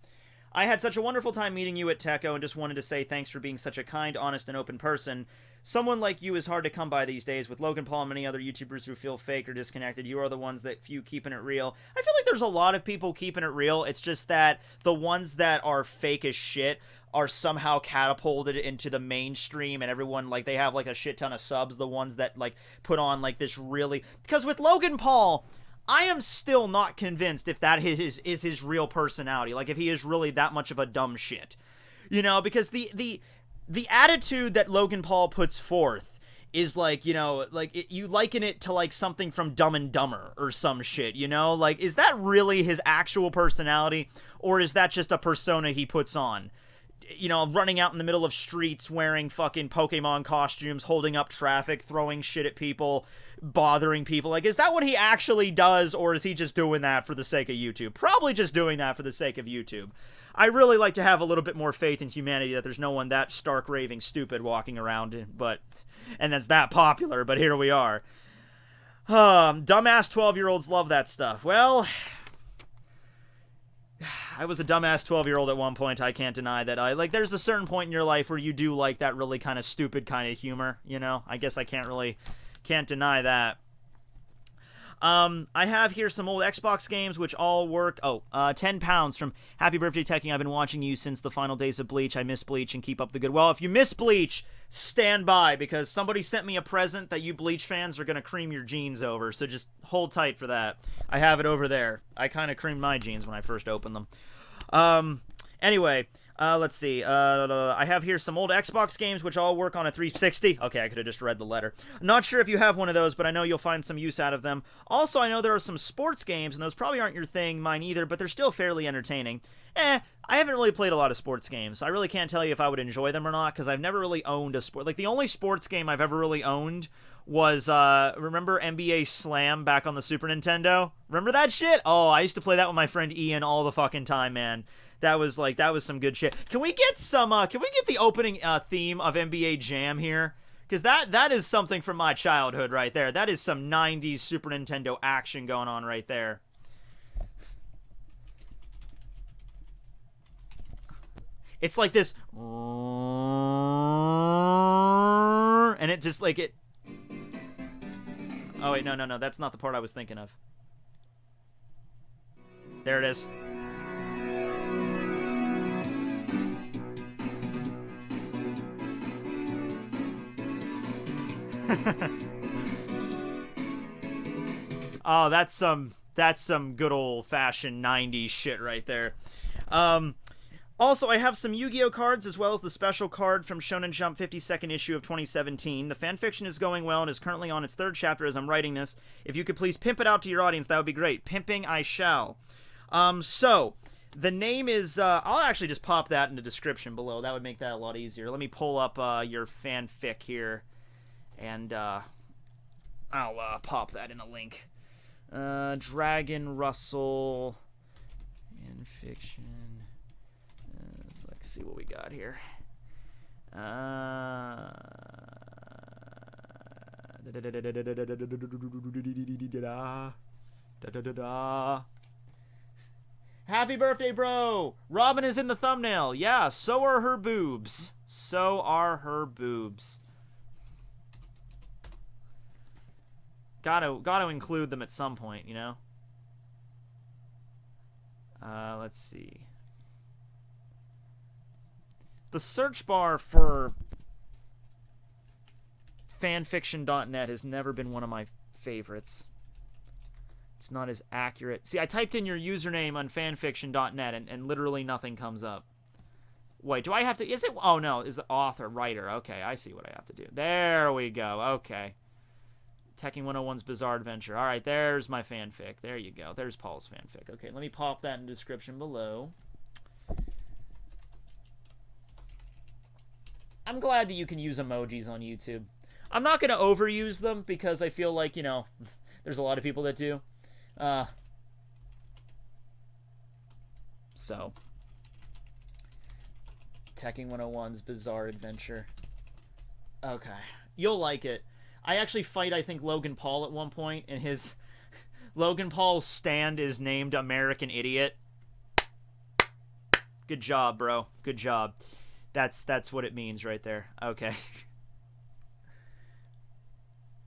I had such a wonderful time meeting you at Techo and just wanted to say thanks for being such a kind, honest, and open person. Someone like you is hard to come by these days. With Logan Paul and many other YouTubers who feel fake or disconnected, you are the ones that few keeping it real. I feel like there's a lot of people keeping it real. It's just that the ones that are fake as shit are somehow catapulted into the mainstream, and everyone, like, they have, like, a shit ton of subs. The ones that, like, put on, like, this really... Because with Logan Paul... I am still not convinced if that is his real personality. Like, if he is really that much of a dumb shit. You know, because the attitude that Logan Paul puts forth is like, you know, like, you liken it to, like, something from Dumb and Dumber or some shit, you know? Like, is that really his actual personality, or is that just a persona he puts on? You know, running out in the middle of streets wearing fucking Pokemon costumes, holding up traffic, throwing shit at people, bothering people. Like, is that what he actually does, or is he just doing that for the sake of YouTube? Probably just doing that for the sake of YouTube. I really like to have a little bit more faith in humanity that there's no one that stark raving stupid walking around, and that's that popular, but here we are. Dumbass 12-year-olds love that stuff. Well... I was a dumbass 12-year-old at one point. I can't deny that. There's a certain point in your life where you do like that really kind of stupid kind of humor, you know? I guess I can't deny that. I have here some old Xbox games which all work. 10 pounds from Happy Birthday Tekking. I've been watching you since the final days of Bleach. I miss Bleach and keep up the good. Well, if you miss Bleach, stand by, because somebody sent me a present that you Bleach fans are going to cream your jeans over, so just hold tight for that. I have it over there. I kind of creamed my jeans when I first opened them. Anyway, let's see. I have here some old Xbox games which all work on a 360. Okay, I could have just read the letter. Not sure if you have one of those, but I know you'll find some use out of them. Also, I know there are some sports games, and those probably aren't your thing, mine either, but they're still fairly entertaining. I haven't really played a lot of sports games. I really can't tell you if I would enjoy them or not, because I've never really owned a sport. Like, the only sports game I've ever really owned was, remember NBA Slam back on the Super Nintendo? Remember that shit? Oh, I used to play that with my friend Ian all the fucking time, man. That was some good shit. Can we get the opening theme of NBA Jam here? Because that is something from my childhood right there. That is some 90s Super Nintendo action going on right there. It's like this, and it just like it. Oh wait, no, that's not the part I was thinking of. There it is. Oh, that's some good old-fashioned 90s shit right there. Also, I have some Yu-Gi-Oh cards, as well as the special card from Shonen Jump 52nd issue of 2017. The fanfiction is going well and is currently on its 3rd chapter as I'm writing this. If you could please pimp it out to your audience, that would be great. Pimping I shall. So, the name is, I'll actually just pop that in the description below. That would make that a lot easier. Let me pull up your fanfic here, and I'll pop that in a link. Dragon Russell fanfiction. Let's see what we got here. Happy birthday, bro! Robin is in the thumbnail. Yeah, so are her boobs. So are her boobs. Gotta include them at some point, you know? Let's see. The search bar for fanfiction.net has never been one of my favorites. It's not as accurate. See, I typed in your username on fanfiction.net and literally nothing comes up. Wait, do I have to... Is it... Oh, no. Is the author, writer. Okay, I see what I have to do. There we go. Okay. Tekking101's Bizarre Adventure. All right, there's my fanfic. There you go. There's Paul's fanfic. Okay, let me pop that in the description below. I'm glad that you can use emojis on YouTube. I'm not going to overuse them because I feel like, you know, there's a lot of people that do. So, Tekking101's Bizarre Adventure. Okay. You'll like it. I actually fight, I think, Logan Paul at one point, and his... Logan Paul's stand is named American Idiot. Good job, bro. Good job. That's what it means right there. Okay.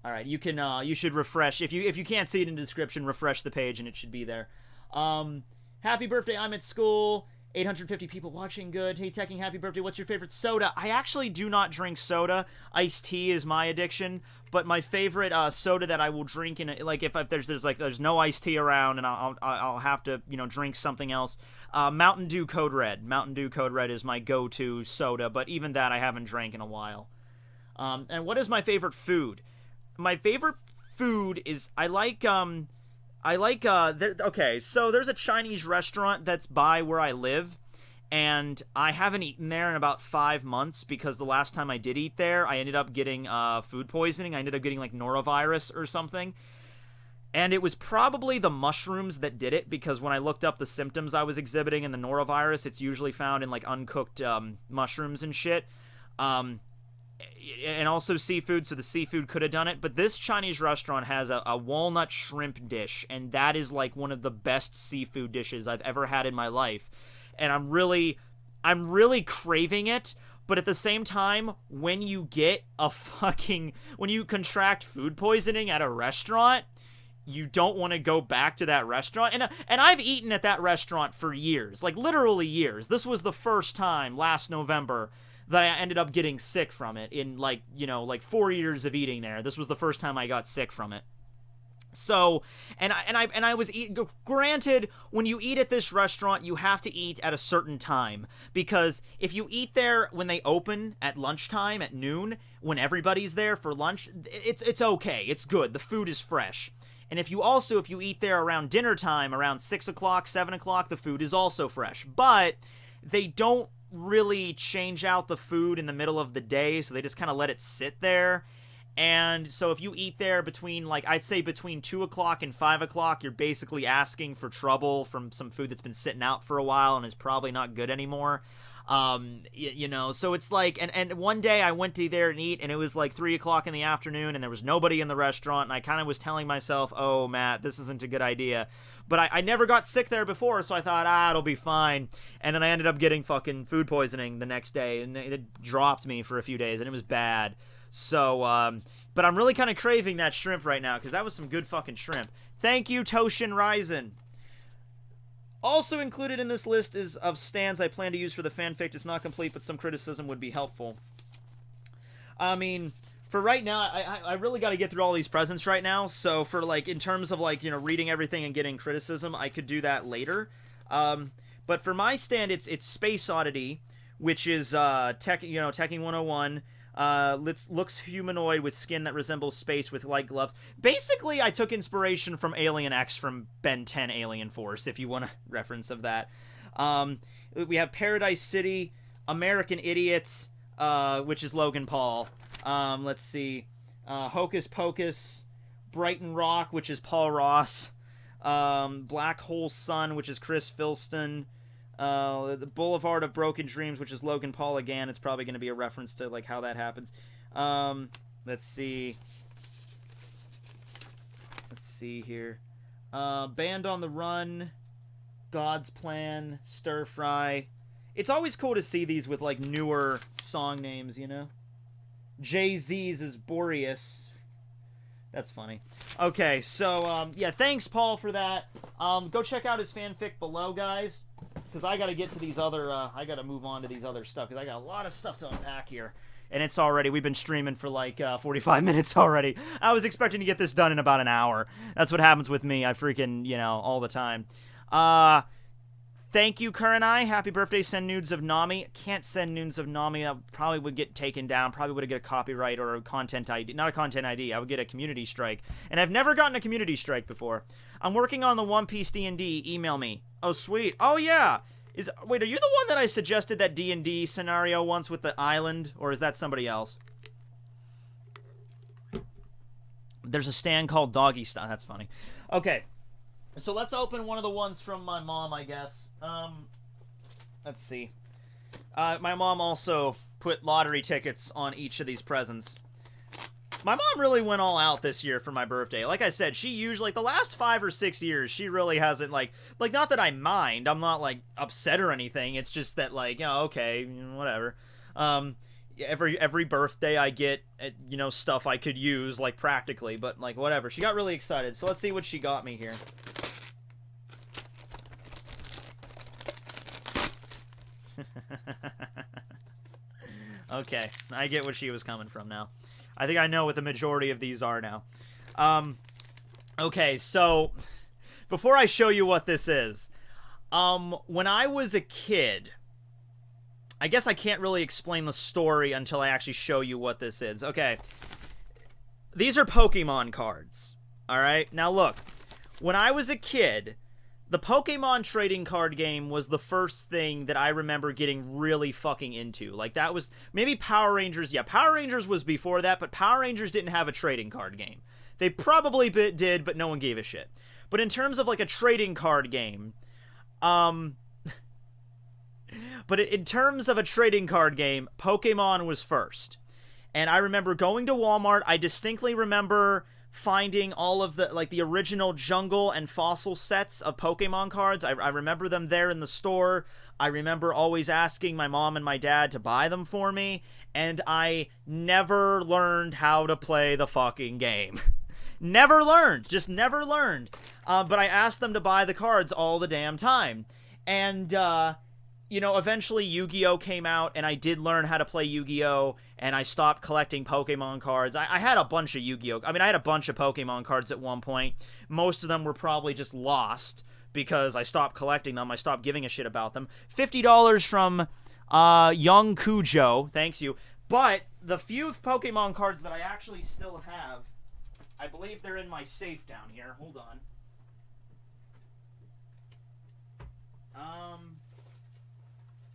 All right, you should refresh if you can't see it in the description, refresh the page and it should be there. Happy birthday, I'm at school. 850 people watching, good. Hey, Tekking, happy birthday. What's your favorite soda? I actually do not drink soda. Iced tea is my addiction, but my favorite soda that I will drink in like if there's no iced tea around and I'll have to, drink something else. Mountain Dew Code Red. Mountain Dew Code Red is my go-to soda, but even that I haven't drank in a while. And what is my favorite food? My favorite food is okay, so there's a Chinese restaurant that's by where I live, and I haven't eaten there in about 5 months because the last time I did eat there, I ended up getting food poisoning. I ended up getting like norovirus or something, and it was probably the mushrooms that did it because when I looked up the symptoms I was exhibiting in the norovirus, it's usually found in like uncooked mushrooms and shit. And also seafood, so the seafood could have done it. But this Chinese restaurant has a walnut shrimp dish, and that is like one of the best seafood dishes I've ever had in my life. And I'm really craving it. But at the same time, when you contract food poisoning at a restaurant, you don't want to go back to that restaurant. And I've eaten at that restaurant for years, like literally years. This was the first time last November that I ended up getting sick from it in like 4 years of eating there. This was the first time I got sick from it. So, and I was granted, when you eat at this restaurant, you have to eat at a certain time, because if you eat there when they open at lunchtime at noon, when everybody's there for lunch, it's okay. It's good. The food is fresh. And if you eat there around dinner time, around 6 o'clock, 7 o'clock, the food is also fresh. But they don't really change out the food in the middle of the day, so they just kind of let it sit there. And so if you eat there between, I'd say between 2 o'clock and 5 o'clock, you're basically asking for trouble from some food that's been sitting out for a while and is probably not good anymore. So it's like, and one day I went to there and eat, and it was like 3 o'clock in the afternoon, and there was nobody in the restaurant, and I kind of was telling myself, oh, Matt, this isn't a good idea. But I never got sick there before, so I thought, it'll be fine. And then I ended up getting fucking food poisoning the next day, and it dropped me for a few days, and it was bad. So, but I'm really kind of craving that shrimp right now, because that was some good fucking shrimp. Thank you, Toshin Ryzen. Also included in this list is of stands I plan to use for the fanfic. It's not complete, but some criticism would be helpful. I mean, for right now, I really got to get through all these presents right now. So for in terms of reading everything and getting criticism, I could do that later. But for my stand, it's Space Oddity, which is Tekking101. Looks humanoid with skin that resembles space with light gloves. Basically, I took inspiration from Alien X from Ben 10 Alien Force, if you want a reference of that. We have Paradise City, American Idiots, which is Logan Paul. Let's see. Hocus Pocus, Brighton Rock, which is Paul Ross. Black Hole Sun, which is Chris Filston. The Boulevard of Broken Dreams, which is Logan Paul again. It's probably going to be a reference to how that happens. Let's see. Let's see here. Band on the Run, God's Plan, Stir Fry. It's always cool to see these with newer song names, Jay-Z's is Boreas. That's funny. Okay, so yeah, thanks Paul for that. Go check out his fanfic below, guys. Because I got to get to these other, I got to move on to these other stuff, because I got a lot of stuff to unpack here. And we've been streaming for 45 minutes already. I was expecting to get this done in about an hour. That's what happens with me. I freaking, all the time. Thank you, Kurenai. Happy birthday. Send nudes of Nami. Can't send nudes of Nami. I probably would get taken down. Probably would get a copyright or a content ID. Not a content ID. I would get a community strike. And I've never gotten a community strike before. I'm working on the One Piece D&D. Email me. Oh, sweet. Oh, yeah. Wait, are you the one that I suggested that D&D scenario once with the island? Or is that somebody else? There's a stand called Doggy Style. That's funny. Okay. So let's open one of the ones from my mom, I guess. Let's see. My mom also put lottery tickets on each of these presents. My mom really went all out this year for my birthday. Like I said, she usually, like, the last 5 or 6 years, she really hasn't, like, not that I mind. I'm not, like, upset or anything. It's just that, like, you know, okay, whatever. Every birthday I get, you know, stuff I could use, like, practically, but, like, whatever. She got really excited, so let's see what she got me here. Okay, I get what she was coming from now. I think I know what the majority of these are now. Okay, so before I show you what this is, when I was a kid, I guess I can't really explain the story until I actually show you what this is. Okay, these are Pokemon cards, alright? Now look, when I was a kid, the Pokemon trading card game was the first thing that I remember getting really fucking into. Like, that was... Maybe Power Rangers... Yeah, Power Rangers was before that, but Power Rangers didn't have a trading card game. They probably did, but no one gave a shit. But in terms of, like, a trading card game... But in terms of a trading card game, Pokemon was first. And I remember going to Walmart. I distinctly remember... finding all of the, like, the original jungle and fossil sets of Pokemon cards. I remember them there in the store. I remember always asking my mom and my dad to buy them for me, and I never learned how to play the fucking game. Never learned. Just never learned. But I asked them to buy the cards all the damn time. And, you know, eventually Yu-Gi-Oh! Came out, and I did learn how to play Yu-Gi-Oh!, and I stopped collecting Pokemon cards. I had a bunch of Yu-Gi-Oh! I mean, I had a bunch of Pokemon cards at one point. Most of them were probably just lost because I stopped collecting them. I stopped giving a shit about them. $50 from Young Cujo. Thanks you. But the few Pokemon cards that I actually still have, I believe they're in my safe down here. Hold on.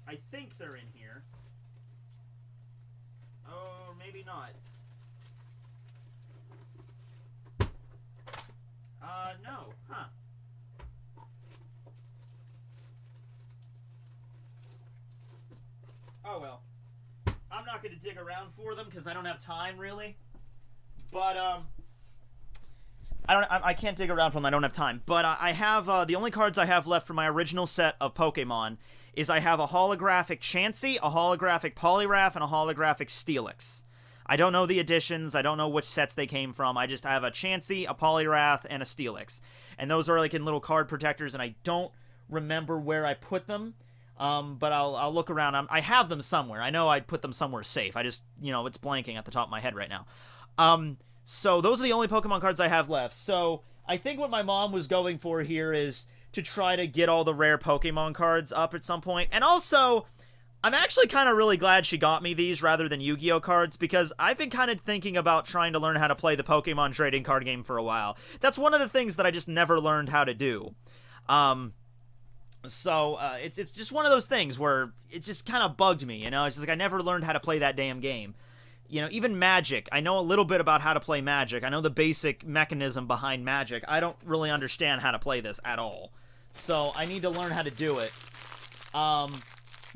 I think they're in here. Oh, maybe not. No. Huh. Oh, well. I'm not going to dig around for them because I don't have time, really. But, I can't dig around for them. I don't have time. But I have, the only cards I have left from my original set of Pokemon is I have a holographic Chansey, a holographic Poliwrath, and a holographic Steelix. I don't know the additions. I don't know which sets they came from. I just have a Chansey, a Poliwrath, and a Steelix. And those are like in little card protectors, and I don't remember where I put them. But I'll look around. I have them somewhere. I know I'd put them somewhere safe. I just, you know, it's blanking at the top of my head right now. So those are the only Pokemon cards I have left. So I think what my mom was going for here is to try to get all the rare Pokemon cards up at some point. And also, I'm actually kind of really glad she got me these rather than Yu-Gi-Oh cards, because I've been kind of thinking about trying to learn how to play the Pokemon trading card game for a while. That's one of the things that I just never learned how to do. So it's just one of those things where it just kind of bugged me, you know? It's just like I never learned how to play that damn game. You know, even Magic. I know a little bit about how to play Magic. I know the basic mechanism behind Magic. I don't really understand how to play this at all. So I need to learn how to do it.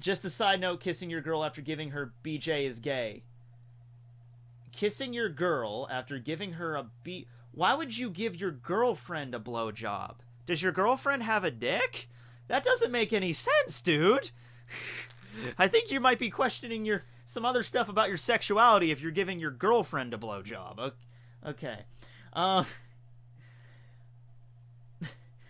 Just a side note, kissing your girl after giving her BJ is gay. Kissing your girl after giving her a Why would you give your girlfriend a blowjob? Does your girlfriend have a dick? That doesn't make any sense, dude. I think you might be questioning some other stuff about your sexuality if you're giving your girlfriend a blowjob. Okay.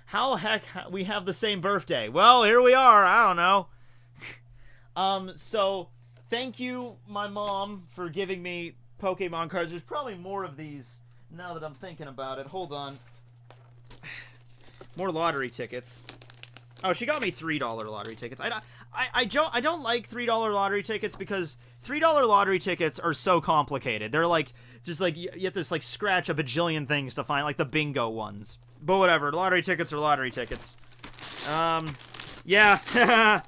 How heck we have the same birthday? Well, here we are. I don't know. So thank you, my mom, for giving me Pokemon cards. There's probably more of these now that I'm thinking about it. Hold on. More lottery tickets. Oh, she got me $3 lottery tickets. I don't like $3 lottery tickets because $3 lottery tickets are so complicated. They're like just like you have to just like scratch a bajillion things to find like the bingo ones. But whatever, lottery tickets are lottery tickets. Yeah.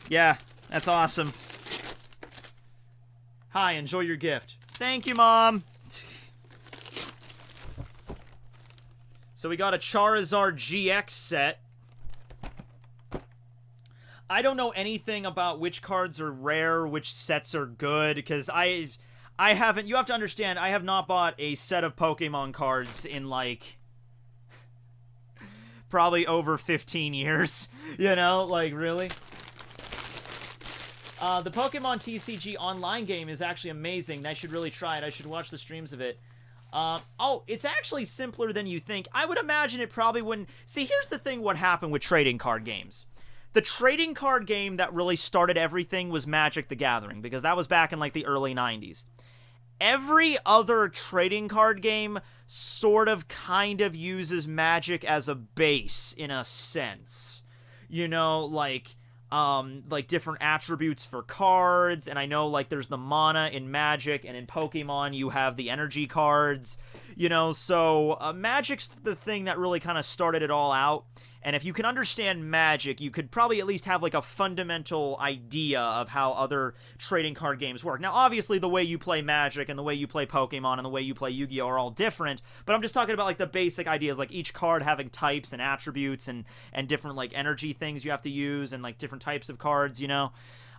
Yeah, that's awesome. Hi, enjoy your gift. Thank you, Mom. So we got a Charizard GX set. I don't know anything about which cards are rare, which sets are good, because I I haven't. You have to understand. I have not bought a set of Pokemon cards in like probably over 15 years. You know, like really. The Pokemon TCG online game is actually amazing. I should really try it. I should watch the streams of it. Oh, it's actually simpler than you think. I would imagine it probably wouldn't... See, here's the thing what happened with trading card games. The trading card game that really started everything was Magic the Gathering, because that was back in, like, the early 90s. Every other trading card game sort of kind of uses Magic as a base, in a sense. You know, like different attributes for cards, and I know, like, there's the mana in Magic, and in Pokemon you have the energy cards, you know, so Magic's the thing that really kind of started it all out, and if you can understand Magic, you could probably at least have, like, a fundamental idea of how other trading card games work. Now, obviously, the way you play Magic, and the way you play Pokemon, and the way you play Yu-Gi-Oh! Are all different, but I'm just talking about, like, the basic ideas, like each card having types and attributes, and different, like, energy things you have to use, and, like, different types of cards, you know?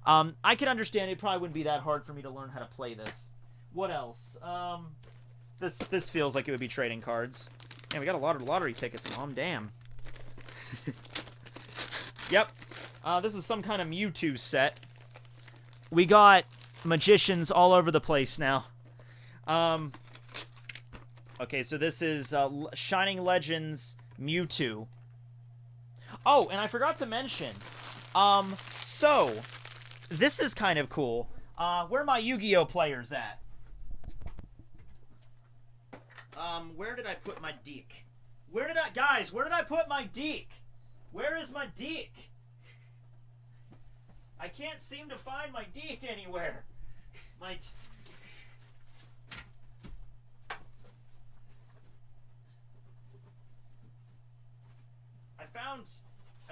I can understand it probably wouldn't be that hard for me to learn how to play this. What else? This feels like it would be trading cards. Man, we got a lot of lottery tickets, Mom. Damn. Yep. This is some kind of Mewtwo set. We got magicians all over the place now. Okay, so this is Shining Legends Mewtwo. Oh, and I forgot to mention, so, this is kind of cool. Where are my Yu-Gi-Oh! Players at? Where did I put my deck? Guys, where did I put my deck? Where is my deck? I can't seem to find my deck anywhere. I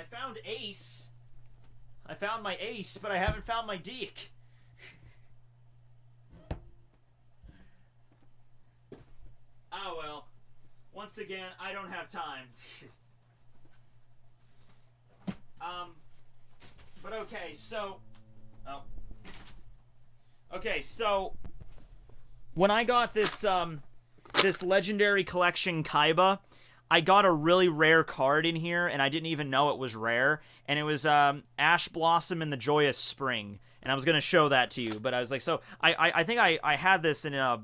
found Ace. I found my Ace, but I haven't found my deck. Oh well. Once again, I don't have time. But okay, so... Oh. Okay, so... When I got this, this Legendary Collection Kaiba, I got a really rare card in here, and I didn't even know it was rare, and it was, Ash Blossom in the Joyous Spring. And I was gonna show that to you, but I was like, so I think I had this in a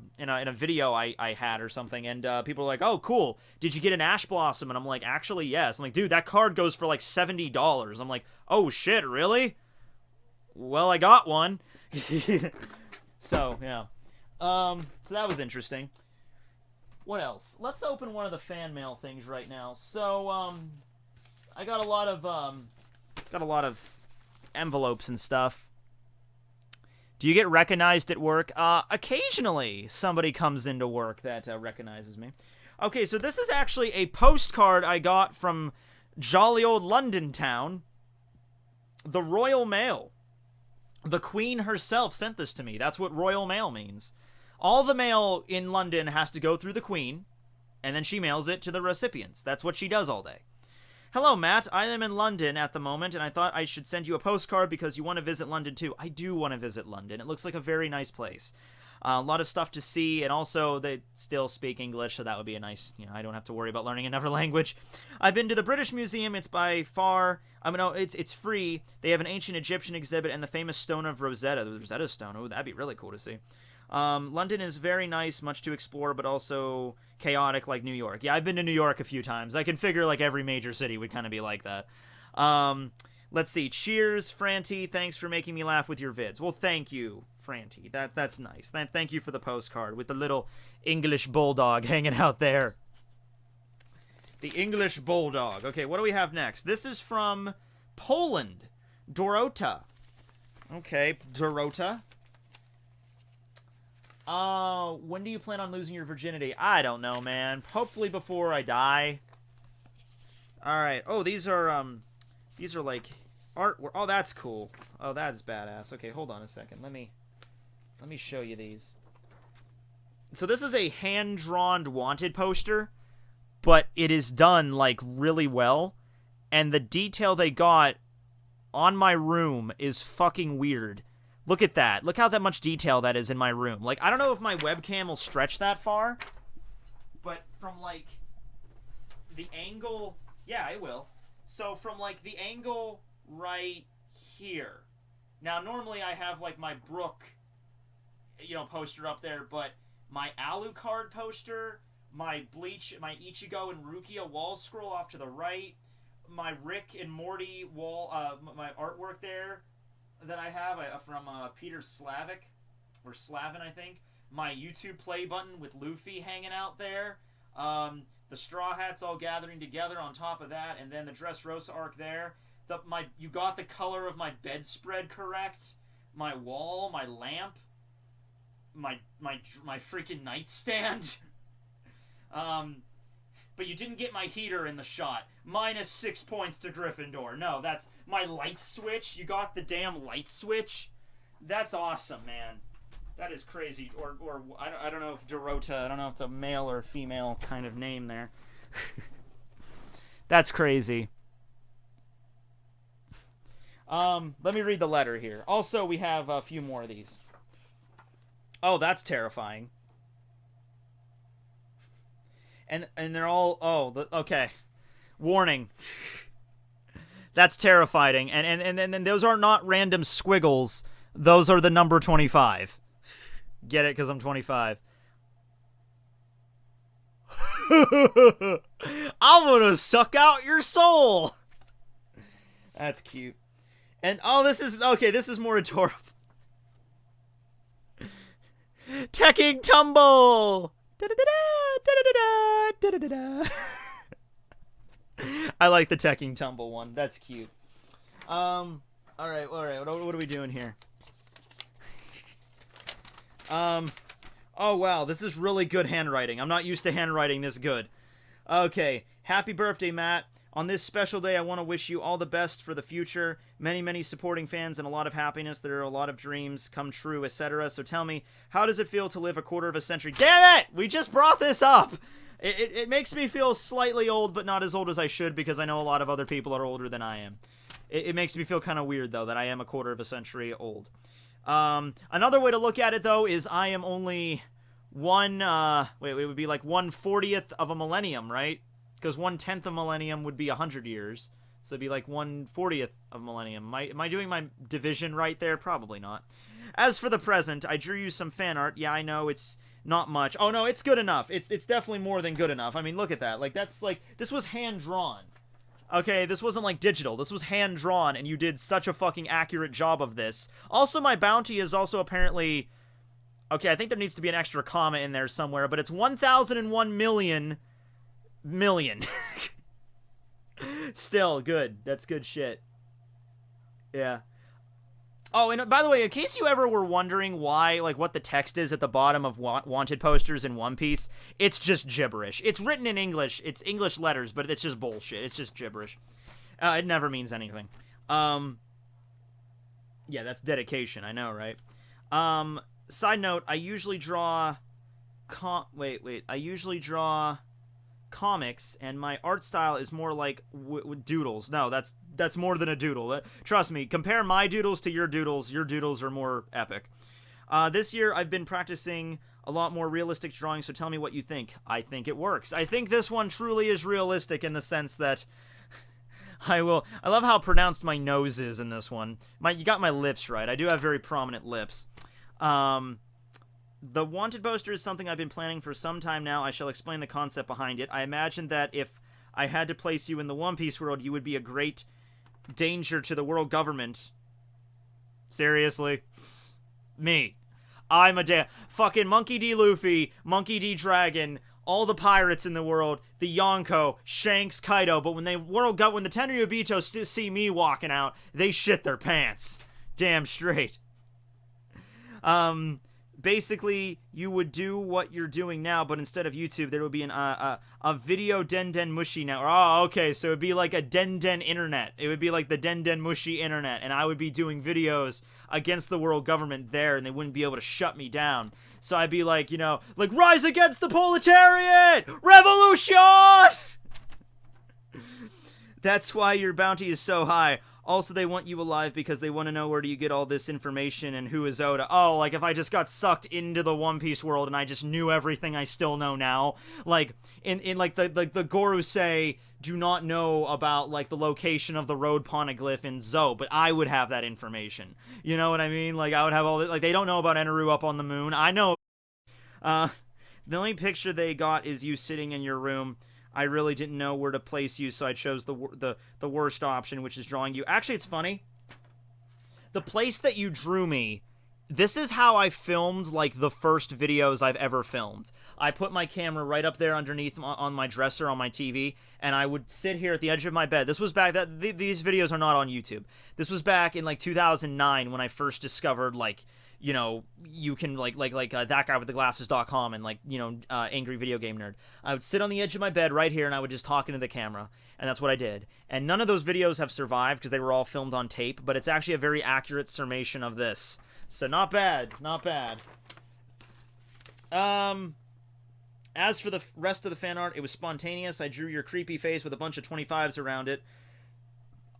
video I had or something, and people were like, oh cool, did you get an Ash Blossom? And I'm like, actually yes. I'm like, dude, that card goes for like $70. I'm like, oh shit, really? Well, I got one. So yeah, so that was interesting. What else? Let's open one of the fan mail things right now. So I got a lot of envelopes and stuff. Do you get recognized at work? Occasionally, somebody comes into work that recognizes me. Okay, so this is actually a postcard I got from jolly old London town. The Royal Mail. The Queen herself sent this to me. That's what Royal Mail means. All the mail in London has to go through the Queen, and then she mails it to the recipients. That's what she does all day. Hello, Matt. I am in London at the moment, and I thought I should send you a postcard because you want to visit London, too. I do want to visit London. It looks like a very nice place. A lot of stuff to see, and also they still speak English, so that would be a nice, you know, I don't have to worry about learning another language. I've been to the British Museum. It's by far, it's free. They have an ancient Egyptian exhibit and the famous Stone of Rosetta, the Rosetta Stone. Oh, that'd be really cool to see. London is very nice, much to explore, but also chaotic like New York. Yeah, I've been to New York a few times. I can figure like every major city would kind of be like that. Let's see. Cheers, Franti. Thanks for making me laugh with your vids. Well, thank you, Franti. That's nice. Thank you for the postcard with the little English bulldog hanging out there. The English bulldog. Okay, what do we have next? This is from Poland. Dorota. Okay, Dorota. When do you plan on losing your virginity? I don't know, man. Hopefully before I die. Alright. Oh, these are like art. Oh, that's cool. Oh, that's badass. Okay, hold on a second. Let me show you these. So this is a hand-drawn wanted poster, but it is done, like, really well. And the detail they got on my room is fucking weird. Look at that. Look how that much detail that is in my room. Like, I don't know if my webcam will stretch that far, but from, like, the angle... Yeah, it will. So, from, like, the angle right here. Now, normally I have, like, my Brook, you know, poster up there, but my Alucard poster, my Bleach, my Ichigo and Rukia wall scroll off to the right, my Rick and Morty wall, my artwork there that I have from Peter Slavic, or Slavin, I think. My YouTube play button with Luffy hanging out there. The Straw Hats all gathering together on top of that, and then the Dressrosa arc there. You got the color of my bedspread correct. My wall, my lamp, my freaking nightstand. But you didn't get my heater in the shot. -6 points to Gryffindor. No, that's my light switch. You got the damn light switch. That's awesome, man. That is crazy. Or I don't know if Dorota, I don't know if it's a male or female kind of name there. That's crazy. Let me read the letter here. Also, we have a few more of these. Oh, that's terrifying. And they're all... Oh, okay. Warning. That's terrifying. And those are not random squiggles. Those are the number 25. Get it? Because I'm 25. I'm gonna suck out your soul. That's cute. And, oh, this is... Okay, this is more adorable. Tekking Tumble! I like the Tekking Tumble one. That's cute. Alright. What are we doing here? Oh, wow. This is really good handwriting. I'm not used to handwriting this good. Okay. Happy birthday, Matt. On this special day, I want to wish you all the best for the future. Many, many supporting fans and a lot of happiness. There are a lot of dreams come true, etc. So tell me, how does it feel to live a quarter of a century? Damn it! We just brought this up! It makes me feel slightly old, but not as old as I should, because I know a lot of other people are older than I am. It makes me feel kind of weird, though, that I am a quarter of a century old. Another way to look at it, though, is I am only one, it would be like 1/40th of a millennium, right? Because 1/10 of a millennium would be 100 years. So it'd be like 1/40th of a millennium. Am I doing my division right there? Probably not. As for the present, I drew you some fan art. Yeah, I know, it's not much. Oh, no, it's good enough. It's definitely more than good enough. I mean, look at that. Like, that's like... This was hand-drawn. Okay, this wasn't like digital. This was hand-drawn, and you did such a fucking accurate job of this. Also, my bounty is also apparently... Okay, I think there needs to be an extra comma in there somewhere, but it's 1,001 million... Still good. That's good shit. Yeah. Oh, and by the way, in case you ever were wondering why, like, what the text is at the bottom of wanted posters in One Piece, it's just gibberish. It's written in English. It's English letters, but it's just bullshit. It's just gibberish. It never means anything. Yeah, that's dedication. I know, right? Side note, I usually draw... I usually draw... comics, and my art style is more like doodles. No, that's more than a doodle. Trust me, compare my doodles to your doodles are more epic. This year I've been practicing a lot more realistic drawing, so tell me what you think. I think it works. I think this one truly is realistic in the sense that I love how pronounced my nose is in this one. You got my lips right. I do have very prominent lips. The wanted poster is something I've been planning for some time now. I shall explain the concept behind it. I imagine that if I had to place you in the One Piece world, you would be a great danger to the world government. Seriously? Me. I'm a fucking Monkey D. Luffy, Monkey D. Dragon, all the pirates in the world, the Yonko, Shanks, Kaido, but when the Tenryubito see me walking out, they shit their pants. Damn straight. Basically, you would do what you're doing now, but instead of YouTube, there would be a video Den Mushi now. Oh, okay, so it would be like a Den internet. It would be like the Den Mushi internet, and I would be doing videos against the world government there, and they wouldn't be able to shut me down. So I'd be like, like, rise against the proletariat! Revolution! That's why your bounty is so high. Also, they want you alive because they want to know where do you get all this information and who is Oda. Oh, like if I just got sucked into the One Piece world and I just knew everything I still know now. Like in like the Gorosei do not know about like the location of the road poneglyph in Zou, but I would have that information. You know what I mean? Like I would have all this, like they don't know about Eneru up on the moon. I know. The only picture they got is you sitting in your room. I really didn't know where to place you, so I chose the worst option, which is drawing you. Actually, it's funny. The place that you drew me, this is how I filmed, like, the first videos I've ever filmed. I put my camera right up there underneath on my dresser on my TV, and I would sit here at the edge of my bed. This was back, these videos are not on YouTube. This was back in, like, 2009 when I first discovered, like, you know, you can, like that guy with the glasses.com and, like, you know, Angry Video Game Nerd. I would sit on the edge of my bed right here, and I would just talk into the camera, and that's what I did. And none of those videos have survived because they were all filmed on tape, but it's actually a very accurate summation of this. So not bad, not bad. As for the rest of the fan art, it was spontaneous. I drew your creepy face with a bunch of 25s around it.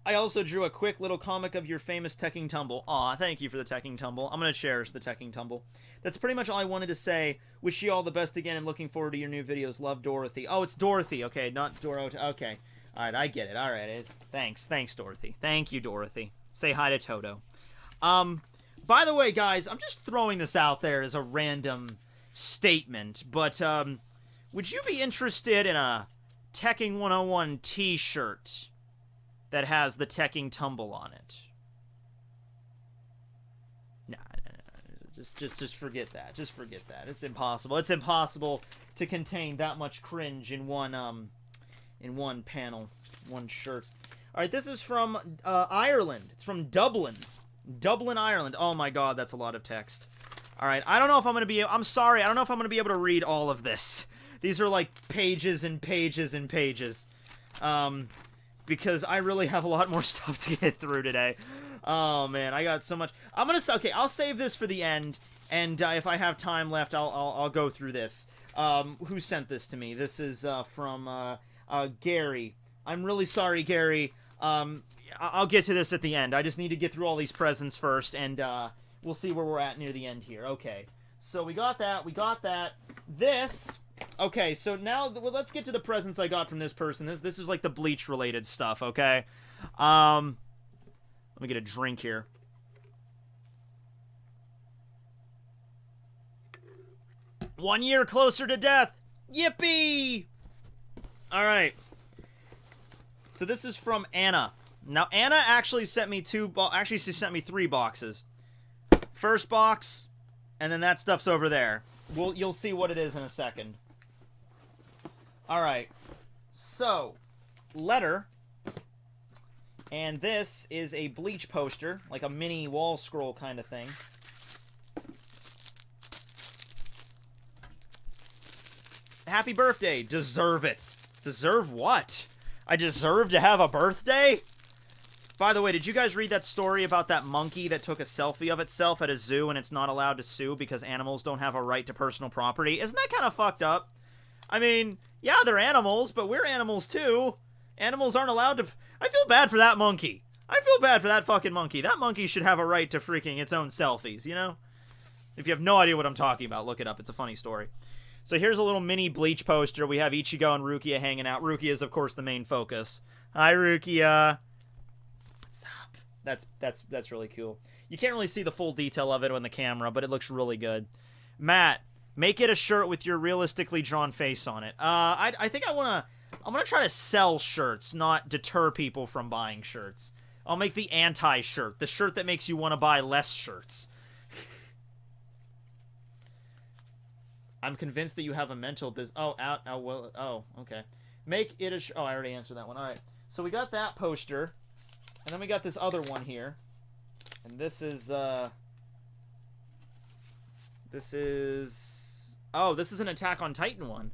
I also drew a quick little comic of your famous Tekking tumble. Aw, thank you for the Tekking tumble. I'm going to cherish the Tekking tumble. That's pretty much all I wanted to say. Wish you all the best again and looking forward to your new videos. Love, Dorothy. Oh, it's Dorothy. Okay, not Dorothy. Okay. All right, I get it. All right. Thanks. Thanks, Dorothy. Thank you, Dorothy. Say hi to Toto. By the way, guys, I'm just throwing this out there as a random statement, but would you be interested in a Tekking101 t-shirt that has the Tekking tumble on it? Nah, just forget that. Just forget that. It's impossible. It's impossible to contain that much cringe in one panel, one shirt. All right, this is from Ireland. It's from Dublin. Dublin, Ireland. Oh my god, that's a lot of text. All right, I don't know if I'm going to be... I'm sorry, I don't know if I'm going to be able to read all of this. These are like pages and pages and pages. Because I really have a lot more stuff to get through today. Oh man, I got so much. Okay, I'll save this for the end, and if I have time left, I'll go through this. Who sent this to me? This is from Gary. I'm really sorry, Gary. I'll get to this at the end. I just need to get through all these presents first, and we'll see where we're at near the end here. Okay, so we got that. We got that. This. Okay, so now let's get to the presents I got from this person. This is like the Bleach related stuff. Okay, let me get a drink here. One year closer to death. Yippee! All right. So this is from Anna. Now Anna actually sent me she sent me 3 boxes. First box, and then that stuff's over there. You'll see what it is in a second. All right. So, letter. And this is a Bleach poster, like a mini wall scroll kind of thing. Happy birthday. Deserve it. Deserve what? I deserve to have a birthday? By the way, did you guys read that story about that monkey that took a selfie of itself at a zoo and it's not allowed to sue because animals don't have a right to personal property? Isn't that kind of fucked up? I mean, yeah, they're animals, but we're animals too. Animals aren't allowed to... I feel bad for that monkey. I feel bad for that fucking monkey. That monkey should have a right to freaking its own selfies, you know? If you have no idea what I'm talking about, look it up. It's a funny story. So here's a little mini Bleach poster. We have Ichigo and Rukia hanging out. Rukia is, of course, the main focus. Hi, Rukia. What's up? That's really cool. You can't really see the full detail of it on the camera, but it looks really good. Matt, make it a shirt with your realistically drawn face on it. I think I'm gonna try to sell shirts, not deter people from buying shirts. I'll make the anti-shirt, the shirt that makes you want to buy less shirts. I'm convinced that you have a mental business. Oh, okay. Make it a oh, I already answered that one. All right. So we got that poster, and then we got this other one here, and this is oh, this is an Attack on Titan one.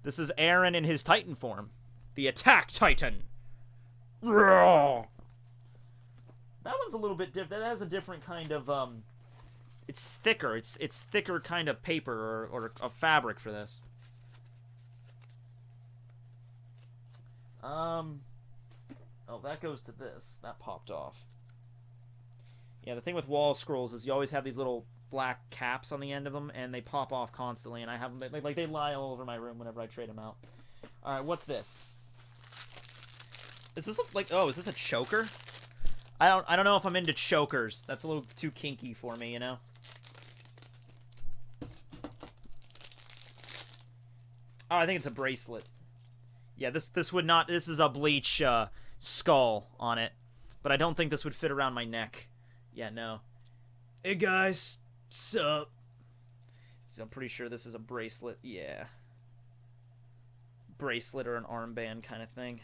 This is Eren in his Titan form, the Attack Titan. Roar! That one's a little bit different. That has a different kind of it's thicker. It's thicker kind of paper or a fabric for this. Oh Oh, that goes to this. That popped off. Yeah, the thing with wall scrolls is you always have these little black caps on the end of them, and they pop off constantly, and I have them, like they lie all over my room whenever I trade them out. Alright, what's this? Is this is this a choker? I don't know if I'm into chokers. That's a little too kinky for me, you know? Oh, I think it's a bracelet. Yeah, this would not... This is a Bleach skull on it. But I don't think this would fit around my neck. Yeah, no. Hey, guys. Sup? So I'm pretty sure this is a bracelet. Yeah. Bracelet or an armband kind of thing.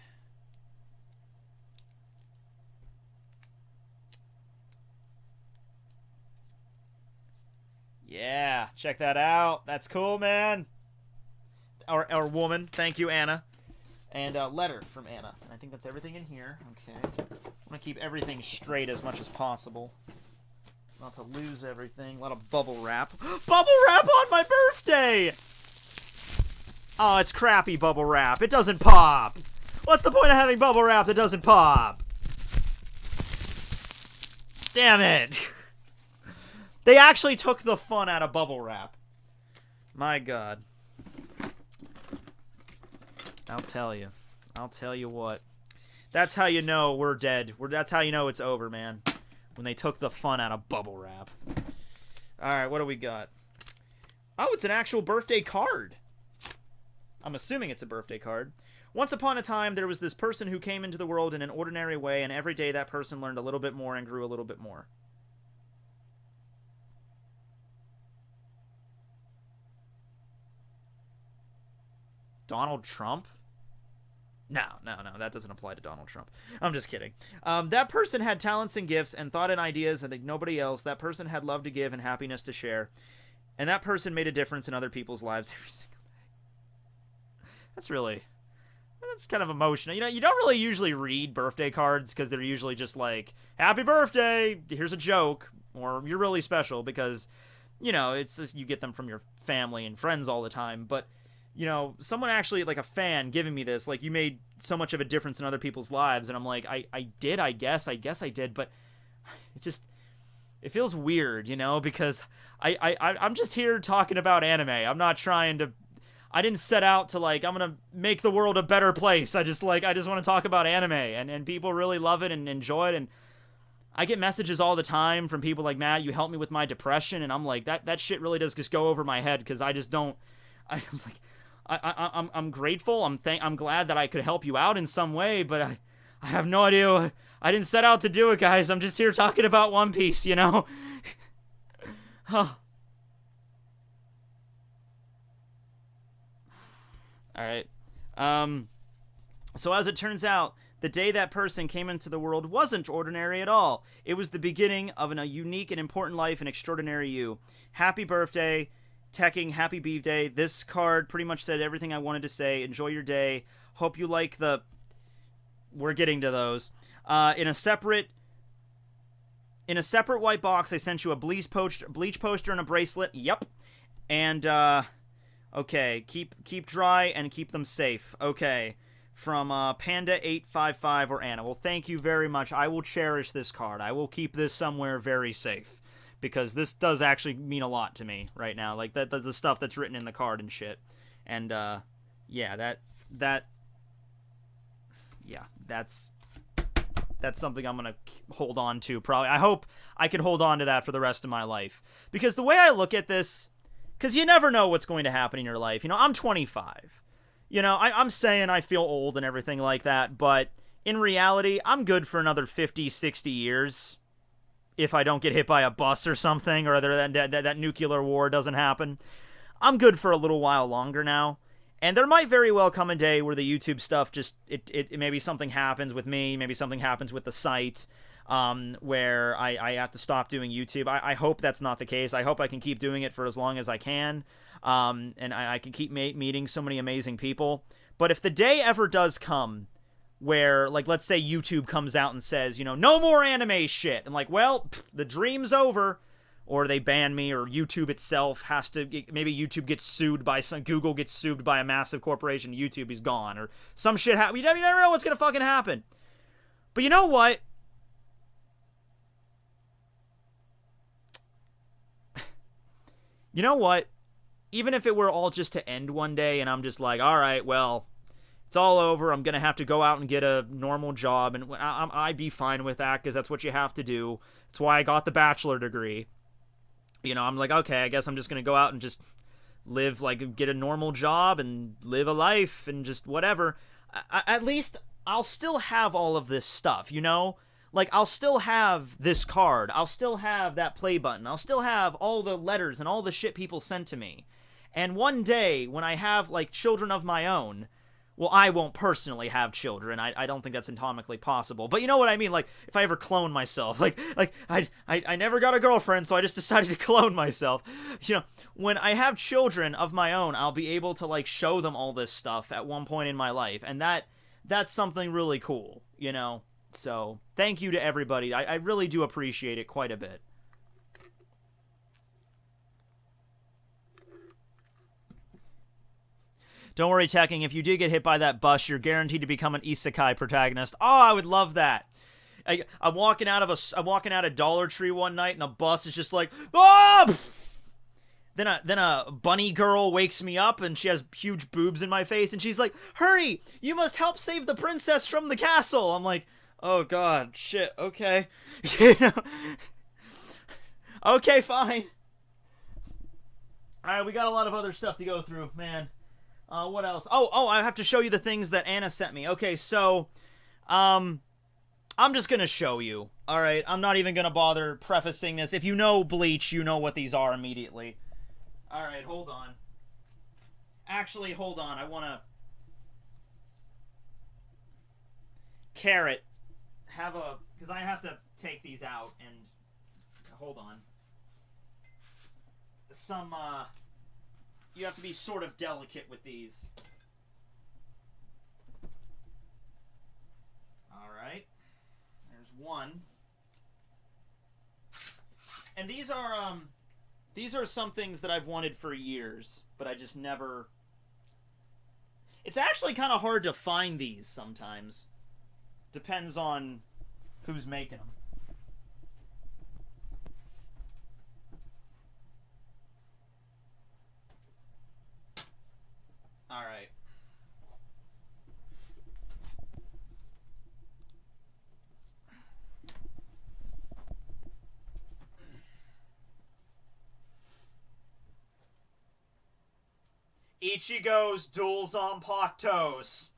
Yeah, check that out. That's cool, man. Our woman. Thank you, Anna. And a letter from Anna. And I think that's everything in here. Okay. I'm going to keep everything straight as much as possible. Not to lose everything. A lot of bubble wrap. Bubble wrap on my birthday! Oh, it's crappy bubble wrap. It doesn't pop. What's the point of having bubble wrap that doesn't pop? Damn it. They actually took the fun out of bubble wrap. My God. I'll tell you. I'll tell you what. That's how you know we're dead. That's how you know it's over, man. When they took the fun out of bubble wrap. Alright, what do we got? Oh, it's an actual birthday card. I'm assuming it's a birthday card. Once upon a time, there was this person who came into the world in an ordinary way, and every day that person learned a little bit more and grew a little bit more. Donald Trump? No, that doesn't apply to Donald Trump. I'm just kidding. That person had talents and gifts and thought and ideas and like nobody else. That person had love to give and happiness to share. And that person made a difference in other people's lives every single day. That's kind of emotional. You know, you don't really usually read birthday cards because they're usually just like, happy birthday, here's a joke, or you're really special because, you know, it's just, you get them from your family and friends all the time. But you know, someone actually, like a fan, giving me this, like, you made so much of a difference in other people's lives, and I'm like, I guess I did, but it feels weird, you know, because I'm just here talking about anime. I'm not trying to, I didn't set out to, like, I'm gonna make the world a better place. I just want to talk about anime, and people really love it and enjoy it, and I get messages all the time from people like, Matt, you helped me with my depression, and I'm like, that shit really does just go over my head, because I just don't, I was like, I'm grateful. I'm glad that I could help you out in some way, but I have no idea. I didn't set out to do it, guys. I'm just here talking about One Piece, you know? Huh. Alright. So as it turns out, the day that person came into the world wasn't ordinary at all. It was the beginning of a unique and important life and extraordinary you. Happy birthday. Tekking, happy beef day. This card pretty much said everything I wanted to say. Enjoy your day. Hope you like the... We're getting to those. In a separate white box, I sent you a Bleach poster and a bracelet. Yep. And, okay. Keep dry and keep them safe. Okay. From, Panda855 or Anna. Well, thank you very much. I will cherish this card. I will keep this somewhere very safe. Because this does actually mean a lot to me right now. Like, that's the stuff that's written in the card and shit. And, yeah, that's something I'm gonna hold on to, probably. I hope I can hold on to that for the rest of my life. Because the way I look at this, because you never know what's going to happen in your life. You know, I'm 25. You know, I'm saying I feel old and everything like that, but in reality, I'm good for another 50, 60 years. If I don't get hit by a bus or something, or that nuclear war doesn't happen. I'm good for a little while longer now. And there might very well come a day where the YouTube stuff just, it maybe something happens with me, maybe something happens with the site, where I have to stop doing YouTube. I hope that's not the case. I hope I can keep doing it for as long as I can, and I can keep meeting so many amazing people. But if the day ever does come where, like, let's say YouTube comes out and says, you know, no more anime shit. And like, well, the dream's over. Or they ban me, or YouTube itself has to, maybe YouTube gets sued by Google gets sued by a massive corporation, YouTube is gone. Or some shit happens. You never know what's going to fucking happen. But you know what? You know what? Even if it were all just to end one day and I'm just like, all right, well, it's all over. I'm going to have to go out and get a normal job. And I'd be fine with that because that's what you have to do. It's why I got the bachelor degree. You know, I'm like, okay, I guess I'm just going to go out and just live, like, get a normal job and live a life and just whatever. At least I'll still have all of this stuff, you know? Like, I'll still have this card. I'll still have that play button. I'll still have all the letters and all the shit people sent to me. And one day, when I have, like, children of my own, well, I won't personally have children. I don't think that's anatomically possible. But you know what I mean? Like, if I ever clone myself. Like I never got a girlfriend, so I just decided to clone myself. You know, when I have children of my own, I'll be able to, like, show them all this stuff at one point in my life. And that's something really cool, you know? So, thank you to everybody. I really do appreciate it quite a bit. Don't worry, Tekking, if you do get hit by that bus, you're guaranteed to become an isekai protagonist. Oh, I would love that. I'm walking out of Dollar Tree one night, and a bus is just like, oh! Then a bunny girl wakes me up, and she has huge boobs in my face, and she's like, hurry, you must help save the princess from the castle. I'm like, oh god, shit, okay. You know? Okay, fine. Alright, we got a lot of other stuff to go through, man. What else? Oh, I have to show you the things that Anna sent me. Okay, so, I'm just gonna show you. Alright, I'm not even gonna bother prefacing this. If you know Bleach, you know what these are immediately. Alright, hold on. Actually, hold on, I wanna... Carrot. Because I have to take these out, and... Hold on. You have to be sort of delicate with these. Alright. There's one. And these are some things that I've wanted for years, but I just never... It's actually kind of hard to find these sometimes. Depends on who's making them. Alright. Ichigo's Duel Zanpakutos.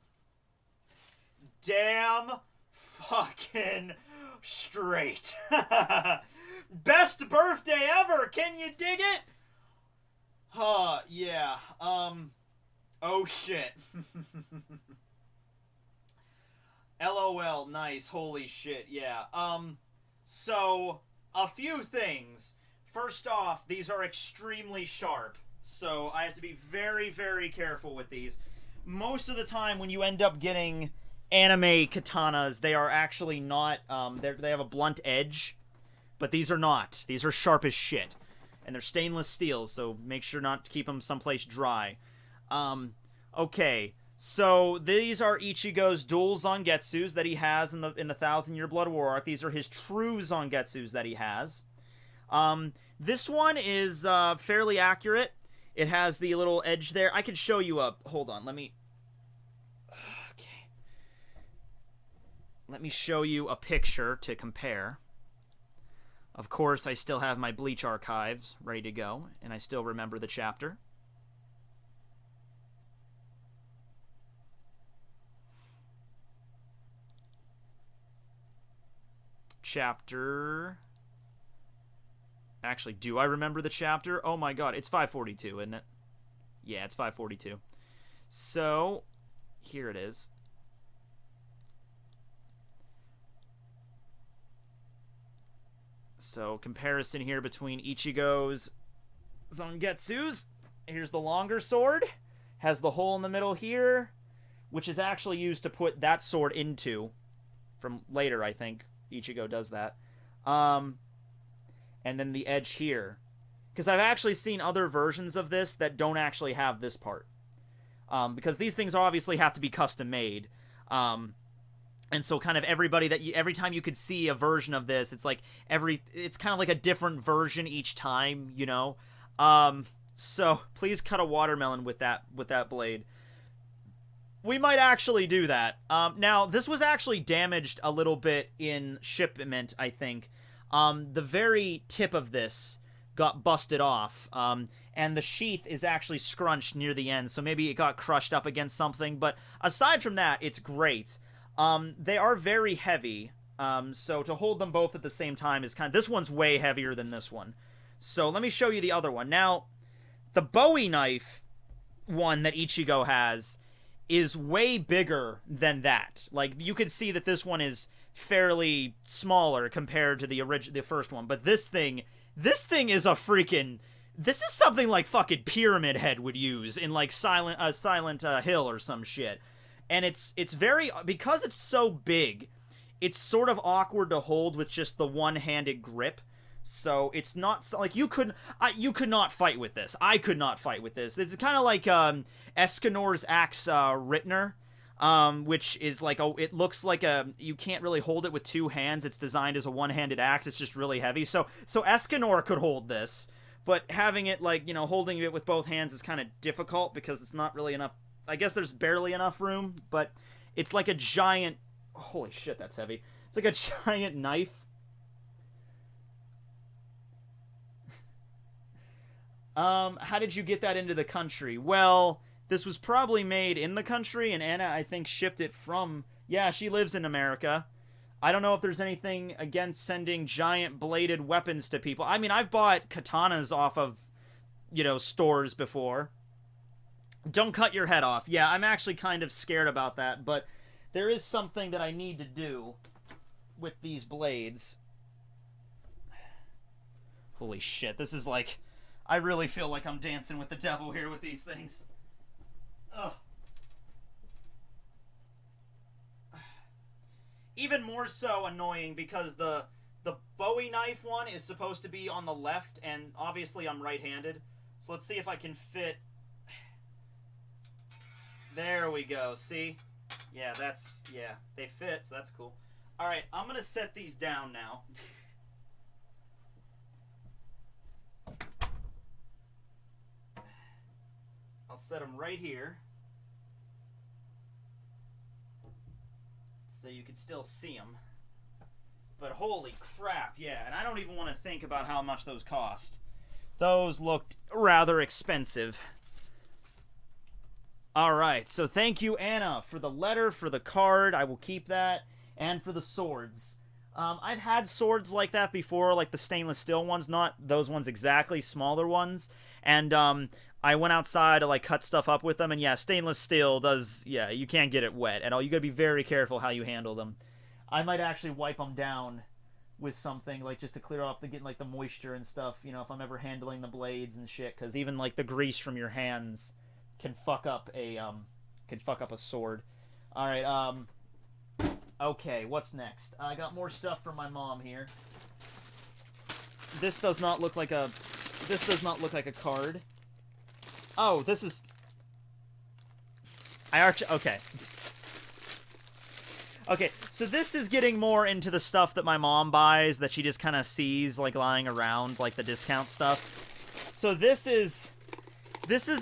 Damn fucking straight. Best birthday ever! Can you dig it? Yeah. Oh shit. LOL, nice, holy shit, yeah. So, a few things. First off, these are extremely sharp, so I have to be very, very careful with these. Most of the time when you end up getting anime katanas, they are actually not, they have a blunt edge, but these are not. These are sharp as shit. And they're stainless steel, so make sure not to keep them someplace dry. Okay, so these are Ichigo's dual Zangetsus that he has in the 1000-Year Blood War arc. These are his true Zangetsus that he has. This one is fairly accurate. It has the little edge there. I could show you a... Hold on, let me... Okay. Let me show you a picture to compare. Of course, I still have my Bleach archives ready to go, and I still remember the chapter. Actually, do I remember the chapter? Oh my god, it's 542, isn't it? Yeah, it's 542. So, here it is. So, comparison here between Ichigo's Zangetsus. Here's the longer sword. Has the hole in the middle here, which is actually used to put that sword into. From later, I think. Ichigo does that. And then the edge here. Because I've actually seen other versions of this that don't actually have this part. Because these things obviously have to be custom made. And And so kind of everybody that every time you could see a version of this, it's like it's kind of like a different version each time, you know. So please cut a watermelon with that blade. We might actually do that. Now this was actually damaged a little bit in shipment, I think. The very tip of this got busted off. And the sheath is actually scrunched near the end, so maybe it got crushed up against something. But aside from that, it's great. They are very heavy, so to hold them both at the same time is this one's way heavier than this one. So let me show you the other one. Now, the Bowie knife one that Ichigo has is way bigger than that. Like, you could see that this one is fairly smaller compared to the first one, but this thing is a freaking... This is something like fucking Pyramid Head would use in, like, Silent Hill or some shit. And it's very, because it's so big, it's sort of awkward to hold with just the one-handed grip. So it's not like you could not fight with this. I could not fight with this. It's kind of like Escanor's axe Rittner, which is like it looks like you can't really hold it with two hands. It's designed as a one-handed axe. It's just really heavy. So Escanor could hold this, but having it like, you know, holding it with both hands is kind of difficult because it's not really enough. I guess there's barely enough room, but it's like a giant... Holy shit, that's heavy. It's like a giant knife. How did you get that into the country? Well, this was probably made in the country, and Anna, I think, shipped it from... Yeah, she lives in America. I don't know if there's anything against sending giant bladed weapons to people. I mean, I've bought katanas off of, you know, stores before. Don't cut your head off. Yeah, I'm actually kind of scared about that, but there is something that I need to do with these blades. Holy shit, this is like... I really feel like I'm dancing with the devil here with these things. Ugh. Even more so annoying because the Bowie knife one is supposed to be on the left, and obviously I'm right-handed. So let's see if I can fit... There we go, see? Yeah, they fit, so that's cool. Alright, I'm gonna set these down now. I'll set them right here. So you can still see them. But holy crap, yeah, and I don't even want to think about how much those cost. Those looked rather expensive. Alright, so thank you, Anna, for the letter, for the card. I will keep that. And for the swords. I've had swords like that before, like the stainless steel ones, not those ones exactly, smaller ones. And I went outside to like cut stuff up with them, and yeah, stainless steel does, yeah, you can't get it wet at all. You gotta be very careful how you handle them. I might actually wipe them down with something, like just to clear off the moisture and stuff, you know, if I'm ever handling the blades and shit, because even like the grease from your hands can fuck up a sword. Alright, okay, what's next? I got more stuff from my mom here. This does not look like a card. Oh, this is... okay. Okay, so this is getting more into the stuff that my mom buys that she just kind of sees, like, lying around, like the discount stuff. So this is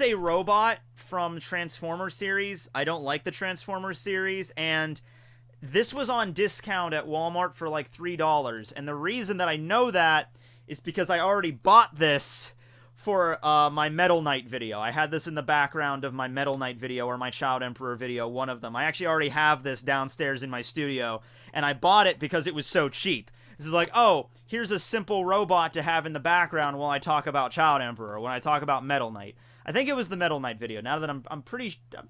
a robot from Transformers series. I don't like the Transformers series, and this was on discount at Walmart for like $3. And the reason that I know that is because I already bought this for my Metal Knight video. I had this in the background of my Metal Knight video or my Child Emperor video, one of them. I actually already have this downstairs in my studio, and I bought it because it was so cheap. This is like, oh, here's a simple robot to have in the background while I talk about Child Emperor, when I talk about Metal Knight. I think it was the Metal Knight video. Now that I'm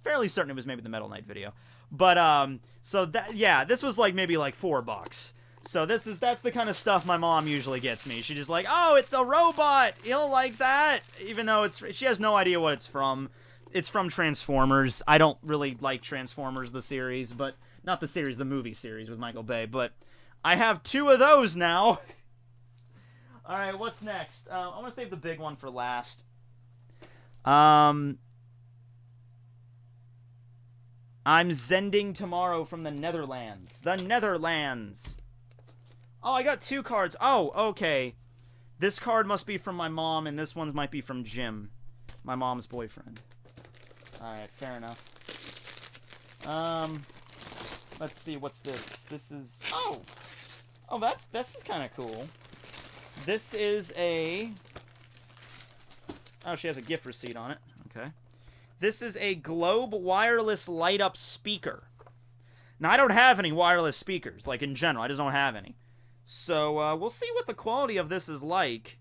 fairly certain it was maybe the Metal Knight video. But so that, yeah, this was like maybe like $4. So that's the kind of stuff my mom usually gets me. She's just like, oh, it's a robot, you'll like that, even though she has no idea what it's from. It's from Transformers. I don't really like Transformers the series, but not the series, the movie series with Michael Bay. But I have 2 of those now. All right, what's next? I'm gonna save the big one for last. I'm zending tomorrow from the Netherlands. The Netherlands. Oh, I got 2 cards. Oh, okay. This card must be from my mom, and this one might be from Jim, my mom's boyfriend. Alright, fair enough. Let's see, what's this? This is... Oh! Oh, this is kind of cool. This is a... Oh, she has a gift receipt on it. Okay. This is a Globe wireless light-up speaker. Now, I don't have any wireless speakers, like, in general. I just don't have any. So, we'll see what the quality of this is like.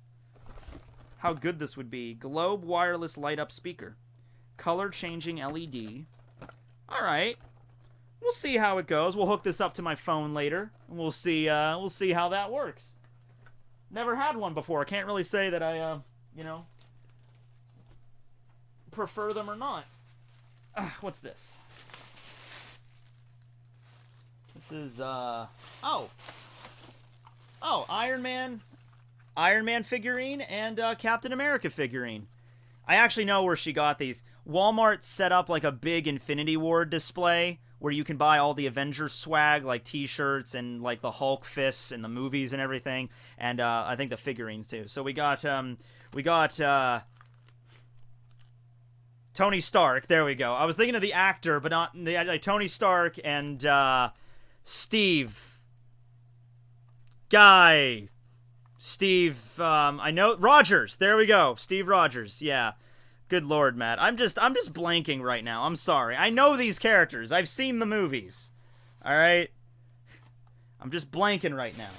How good this would be. Globe wireless light-up speaker. Color-changing LED. Alright. We'll see how it goes. We'll hook this up to my phone later. And we'll see how that works. Never had one before. I can't really say that I, you know, prefer them or not. What's this? This is, oh, Iron Man figurine and Captain America figurine. I actually know where she got these. Walmart set up like a big Infinity War display where you can buy all the Avengers swag, like t-shirts and like the Hulk fists and the movies and everything, and I think the figurines too. So we got Tony Stark. There we go. I was thinking of the actor, but not like Tony Stark and Steve. I know Rogers. There we go. Steve Rogers. Yeah. Good Lord, Matt. I'm just blanking right now. I'm sorry. I know these characters. I've seen the movies. All right. I'm just blanking right now.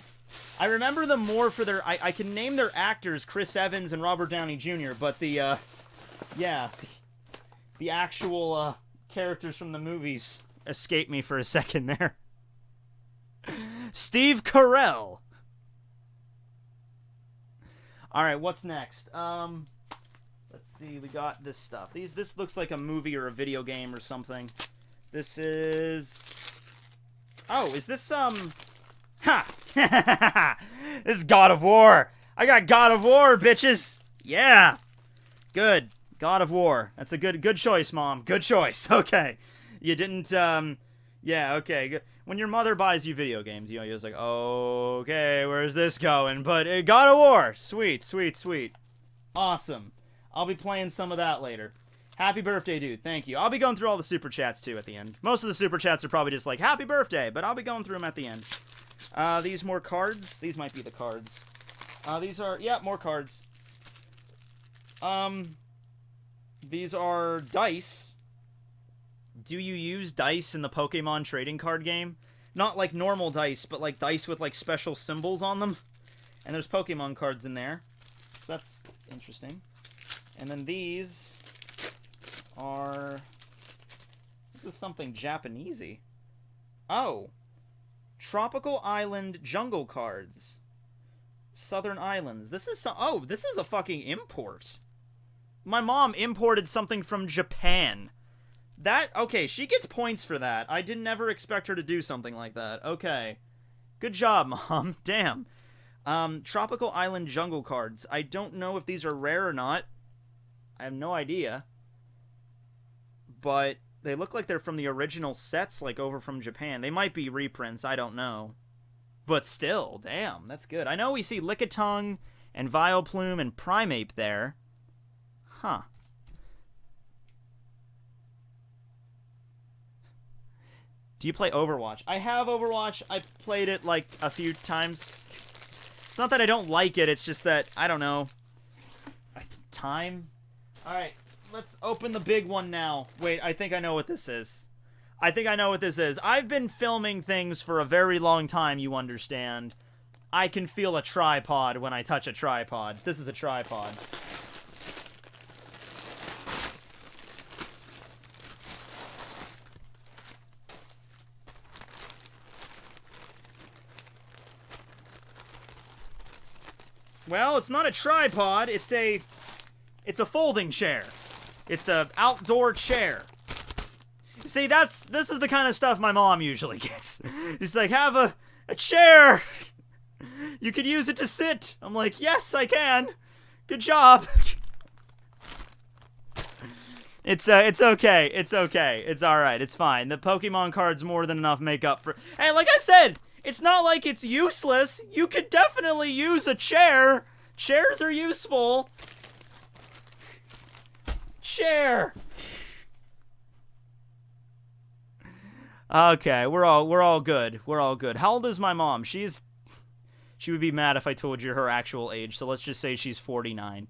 I remember them more for their. I can name their actors, Chris Evans and Robert Downey Jr. But the the actual characters from the movies escaped me for a second there. Steve Carell. All right, what's next? Let's see. We got this stuff. This looks like a movie or a video game or something. This is... Oh, is this, Ha! This is God of War. I got God of War, bitches. Yeah. Good. God of War. That's a good choice, Mom. Good choice. Okay. You didn't, yeah, okay. Good. When your mother buys you video games, you know, you're just like, oh, okay, where's this going? But God of War. Sweet, sweet, sweet. Awesome. I'll be playing some of that later. Happy birthday, dude. Thank you. I'll be going through all the super chats, too, at the end. Most of the super chats are probably just like, happy birthday, but I'll be going through them at the end. These more cards. These might be the cards. These are, yeah, more cards. These are dice. Do you use dice in the Pokemon trading card game? Not like normal dice, but like dice with like special symbols on them. And there's Pokemon cards in there. So that's interesting. And then these are... This is something Japanesey. Oh. Tropical Island Jungle Cards. Southern Islands. This is oh, this is a fucking import. My mom imported something from Japan. Okay, she gets points for that. I didn't ever expect her to do something like that. Okay. Good job, Mom. Damn. Tropical Island Jungle Cards. I don't know if these are rare or not. I have no idea. But they look like they're from the original sets, like over from Japan. They might be reprints, I don't know. But still, damn, that's good. I know we see Lickitung and Vileplume and Primeape there. Huh. Do you play Overwatch? I have Overwatch. I played it like a few times. It's not that I don't like it, it's just that, I don't know. Time? Alright, let's open the big one now. Wait, I think I know what this is. I think I know what this is. I've been filming things for a very long time, you understand. I can feel a tripod when I touch a tripod. This is a tripod. Well, it's not a tripod, it's a folding chair. It's a outdoor chair. See, this is the kind of stuff my mom usually gets. She's like, have a chair. You could use it to sit. I'm like, yes, I can. Good job. It's okay. It's okay. It's all right. It's fine. The Pokemon card's more than enough makeup for. Hey, like I said, it's not like it's useless. You could definitely use a chair. Chairs are useful. Chair. Okay, we're all good. We're all good. How old is my mom? She would be mad if I told you her actual age. So let's just say she's 49.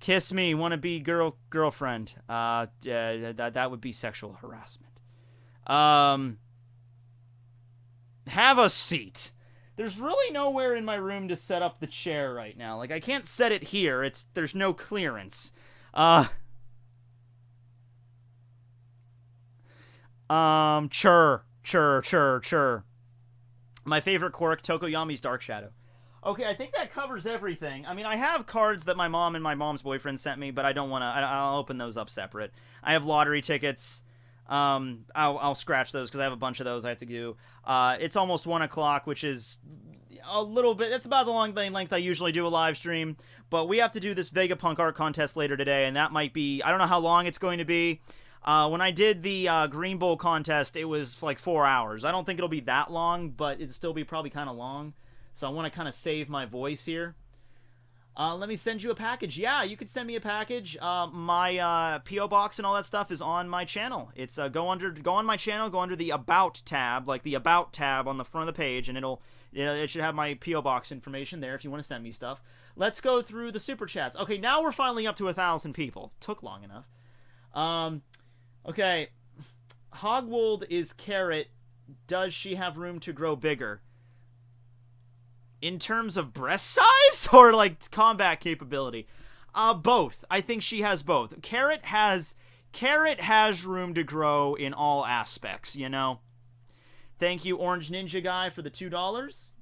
Kiss me, wanna be girlfriend. That would be sexual harassment. Have a seat. There's really nowhere in my room to set up the chair right now. Like, I can't set it here. There's no clearance. Chur. My favorite quirk, Tokoyami's Dark Shadow. Okay, I think that covers everything. I mean, I have cards that my mom and my mom's boyfriend sent me, but I don't want to. I'll open those up separate. I have lottery tickets. I'll scratch those because I have a bunch of those I have to do. It's almost 1 o'clock, which is a little bit. It's about the long length I usually do a live stream. But we have to do this Vegapunk art contest later today, and that might be. I don't know how long it's going to be. When I did the Green Bull contest, it was like 4 hours. I don't think it'll be that long, but it'll still be probably kind of long. So I want to kind of save my voice here. Let me send you a package. Yeah, you could send me a package. My P.O. box and all that stuff is on my channel. It's go on my channel, go under the About tab, like the About tab on the front of the page, and it should have my P.O. box information there if you want to send me stuff. Let's go through the super chats. Okay, now we're finally up to 1,000 people. Took long enough. Okay. Hogwold is Carrot. Does she have room to grow bigger? In terms of breast size or like combat capability? Both. I think she has both. Carrot has room to grow in all aspects, you know? Thank you, Orange Ninja Guy, for the $2.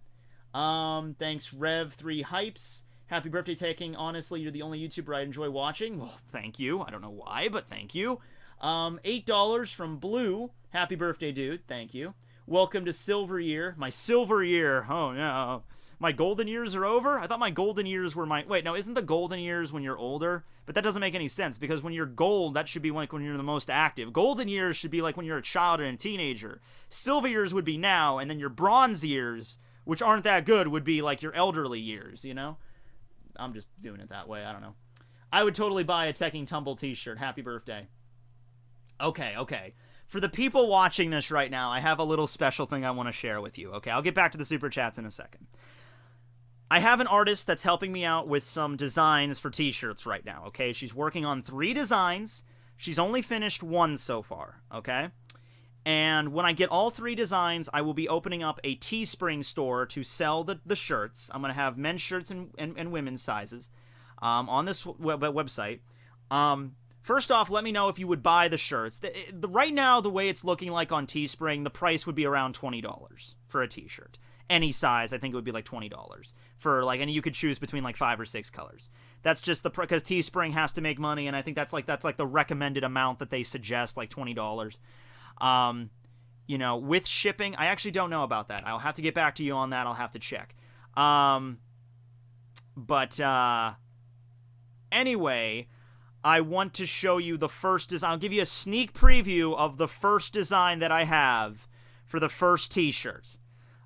Thanks, Rev3 Hypes. Happy birthday, Tekking. Honestly, you're the only YouTuber I enjoy watching. Well, thank you. I don't know why, but thank you. $8 from Blue. Happy birthday, dude. Thank you. Welcome to Silver Year. My Silver Year. Oh, no. My golden years are over? I thought my golden years were my... Wait, no, isn't the golden years when you're older? But that doesn't make any sense, because when you're gold, that should be like when you're the most active. Golden years should be like when you're a child and a teenager. Silver years would be now, and then your bronze years, which aren't that good, would be like your elderly years, you know? I'm just doing it that way. I don't know. I would totally buy a Tekking Tumble t-shirt. Happy birthday. Okay. For the people watching this right now, I have a little special thing I want to share with you. Okay, I'll get back to the super chats in a second. I have an artist that's helping me out with some designs for t-shirts right now, okay? She's working on 3 designs. She's only finished 1 so far, okay? And when I get all 3 designs, I will be opening up a Teespring store to sell the shirts. I'm going to have men's shirts and women's sizes on this website. First off, let me know if you would buy the shirts. Right now, the way it's looking like on Teespring, the price would be around $20 for a t-shirt. Any size, I think it would be like $20 for like, and you could choose between like 5 or 6 colors. That's just because Teespring has to make money, and I think that's like the recommended amount that they suggest, like $20. You know, with shipping, I actually don't know about that. I'll have to get back to you on that. I'll have to check. Anyway, I want to show you the first design. I'll give you a sneak preview of the first design that I have for the first t-shirt.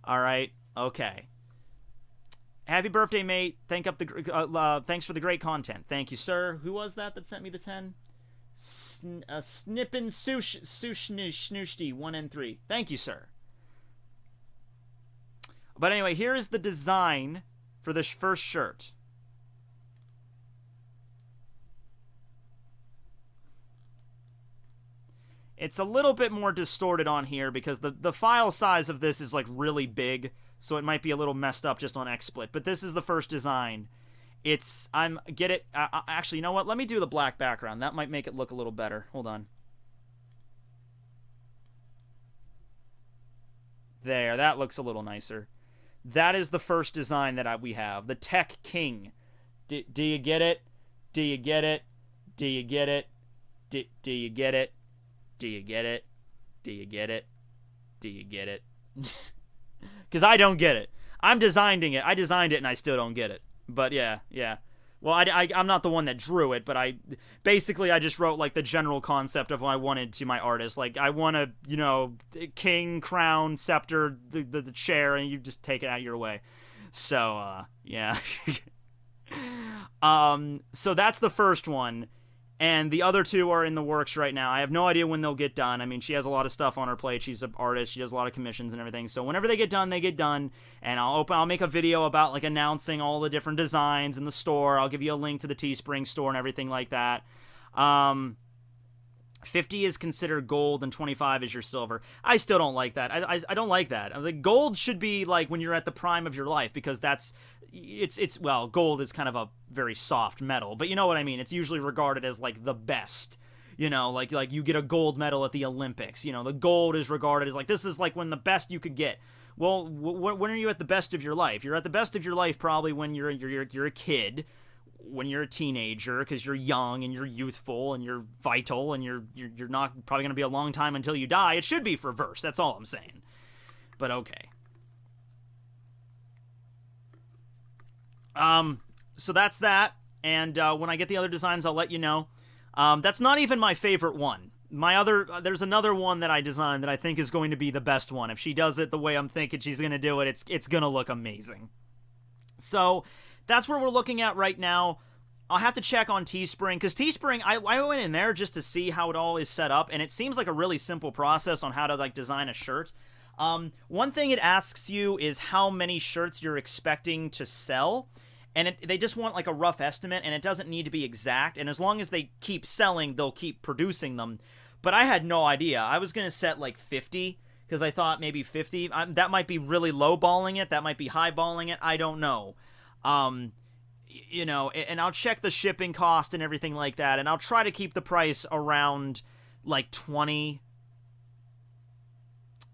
All right. Okay. Happy birthday, mate. Thanks for the great content. Thank you, sir. Who was that sent me the 10? Snippin' Snooshty 1 and 3. Thank you, sir. But anyway, here is the design for this first shirt. It's a little bit more distorted on here because the file size of this is like really big, so it might be a little messed up just on XSplit. But this is the first design. Actually, you know what? Let me do the black background. That might make it look a little better. Hold on. There, that looks a little nicer. That is the first design that we have. The Tech King. Do you get it? Do you get it? Do you get it? Do you get it? Do you get it? Do you get it? Do you get it? Because I don't get it. I'm designing it. I designed it and I still don't get it. But yeah. Well, I'm not the one that drew it, but I just wrote like the general concept of what I wanted to my artist. Like I want a, you know, king, crown, scepter, the chair, and you just take it out of your way. So, yeah. So that's the first one. And the other two are in the works right now. I have no idea when they'll get done. I mean, she has a lot of stuff on her plate. She's an artist. She does a lot of commissions and everything. So whenever they get done, they get done. And I'll make a video about like announcing all the different designs in the store. I'll give you a link to the Teespring store and everything like that. 50 is considered gold and 25 is your silver. I still don't like that. I don't like that. Like gold should be like when you're at the prime of your life, because well, gold is kind of a very soft metal, but you know what I mean. It's usually regarded as like the best. You know, like you get a gold medal at the Olympics. You know, the gold is regarded as like, this is like when the best you could get. Well, when are you at the best of your life? You're at the best of your life probably when you're a kid, when you're a teenager, because you're young and you're youthful and you're vital and you're not probably going to be a long time until you die. It should be for verse. That's all I'm saying. But okay. So that's that. And when I get the other designs, I'll let you know. That's not even my favorite one. There's another one that I designed that I think is going to be the best one. If she does it the way I'm thinking she's going to do it, it's going to look amazing. So that's where we're looking at right now. I'll have to check on Teespring, because Teespring, I went in there just to see how it all is set up, and it seems like a really simple process on how to like design a shirt. One thing it asks you is how many shirts you're expecting to sell, and they just want like a rough estimate, and it doesn't need to be exact, and as long as they keep selling, they'll keep producing them. But I had no idea. I was going to set like 50, because I thought maybe 50. That might be really low-balling it. That might be high-balling it. I don't know. You know, and I'll check the shipping cost and everything like that, and I'll try to keep the price around like 20,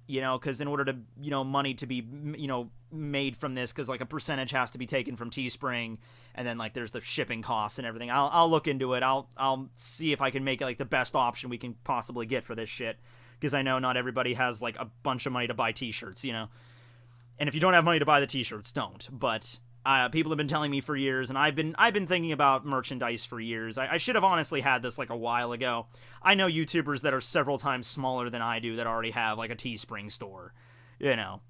you know, because in order to, you know, money to be, you know, made from this, because like a percentage has to be taken from Teespring, and then like there's the shipping costs and everything. I'll look into it. I'll see if I can make it like the best option we can possibly get for this shit, because I know not everybody has like a bunch of money to buy t-shirts, you know, and if you don't have money to buy the t-shirts, don't. But people have been telling me for years, and I've been thinking about merchandise for years. I should have honestly had this like a while ago. I know YouTubers that are several times smaller than I do that already have like a Teespring store, you know.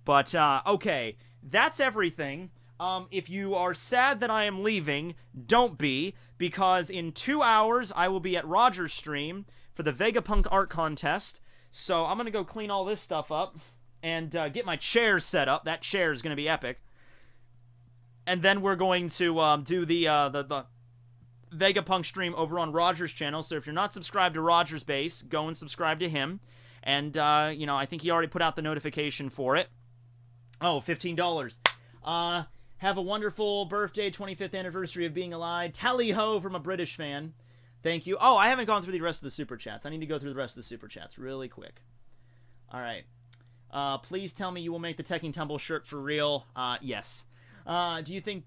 But, okay, that's everything. If you are sad that I am leaving, don't be, because in 2 hours I will be at Roger's stream for the Vegapunk art contest. So I'm going to go clean all this stuff up and get my chairs set up. That chair is going to be epic. And then we're going to do the Vegapunk stream over on Roger's channel. So if you're not subscribed to Roger's Base, go and subscribe to him. And, you know, I think he already put out the notification for it. Oh, $15. Have a wonderful birthday, 25th anniversary of being alive. Tally-ho from a British fan. Thank you. Oh, I haven't gone through the rest of the Super Chats. I need to go through the rest of the Super Chats really quick. All right. Please tell me you will make the Tekking Tumble shirt for real. Yes. Do you think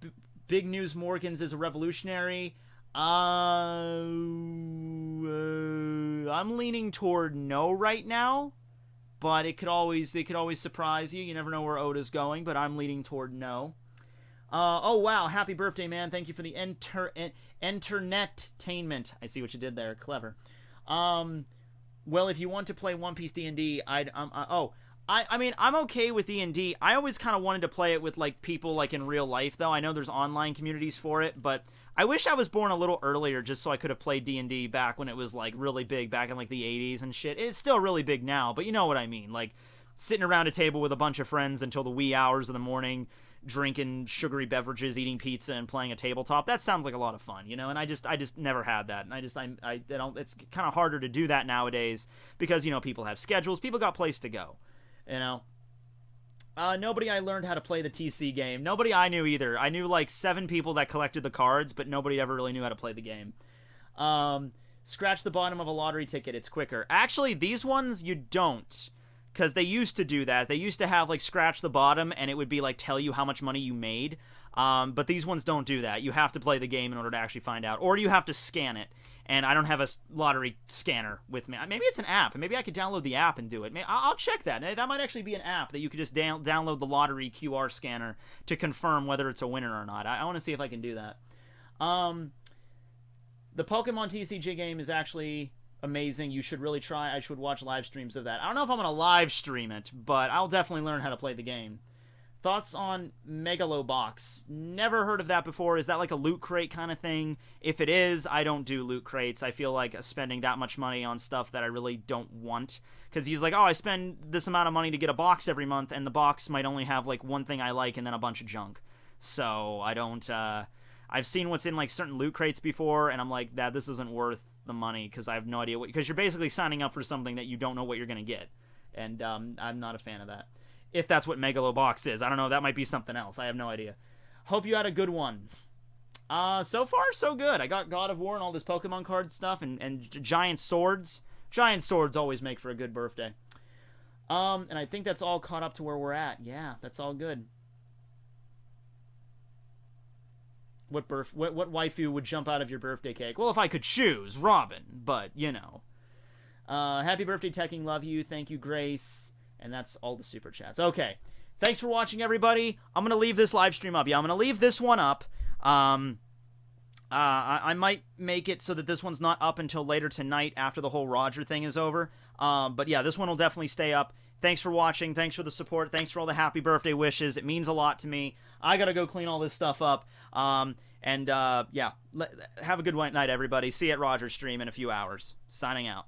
Big News Morgans is a revolutionary? I'm leaning toward no right now, but it could always surprise you. You never know where Oda's going, but I'm leaning toward no. Oh wow, happy birthday, man. Thank you for the internetainment. I see what you did there. Clever. Well, if you want to play One Piece D&D, I mean, I'm okay with D&D. I always kind of wanted to play it with, like, people, like, in real life, though. I know there's online communities for it, but I wish I was born a little earlier just so I could have played D&D back when it was, like, really big, back in, like, the 80s and shit. It's still really big now, but you know what I mean. Like, sitting around a table with a bunch of friends until the wee hours of the morning, drinking sugary beverages, eating pizza, and playing a tabletop. That sounds like a lot of fun, you know, and I just never had that, and I don't, it's kind of harder to do that nowadays because, you know, people have schedules, people got place to go, you know. Nobody I learned how to play the TC game. Nobody I knew either. I knew like 7 people that collected the cards, but nobody ever really knew how to play the game. Scratch the bottom of a lottery ticket, it's quicker. Actually, these ones you don't. Because they used to do that. They used to have, like, scratch the bottom, and it would be, like, tell you how much money you made. But these ones don't do that. You have to play the game in order to actually find out. Or you have to scan it. and I don't have a lottery scanner with me. Maybe it's an app. Maybe I could download the app and do it. I'll check that. That might actually be an app that you could just download the lottery QR scanner to confirm whether it's a winner or not. I want to see if I can do that. The Pokemon TCG game is actually amazing. You should really try. I should watch live streams of that. I don't know if I'm going to live stream it, but I'll definitely learn how to play the game. Thoughts on Megalobox? Never heard of that before. Is that like a loot crate kind of thing? If it is, I don't do loot crates. I feel like spending that much money on stuff that I really don't want. Because he's like, oh, I spend this amount of money to get a box every month, and the box might only have like one thing I like and then a bunch of junk. So I don't... I've seen what's in like certain loot crates before, and I'm like, this isn't worth the money because I have no idea what... Because you're basically signing up for something that you don't know what you're going to get. And I'm not a fan of that. If that's what Megalobox is. I don't know, that might be something else. I have no idea. Hope you had a good one. So far, so good. I got God of War and all this Pokemon card stuff and giant swords. Giant swords always make for a good birthday. And I think that's all caught up to where we're at. Yeah, that's all good. What waifu would jump out of your birthday cake? Well, if I could choose, Robin. But, you know. Happy birthday, Tekking. Love you. Thank you, Grace. And that's all the super chats. Okay. Thanks for watching, everybody. I'm going to leave this live stream up. Yeah, I'm going to leave this one up. I might make it so that this one's not up until later tonight after the whole Roger thing is over. But yeah, this one will definitely stay up. Thanks for watching. Thanks for the support. Thanks for all the happy birthday wishes. It means a lot to me. I got to go clean all this stuff up. Yeah, have a good night, everybody. See you at Roger's stream in a few hours. Signing out.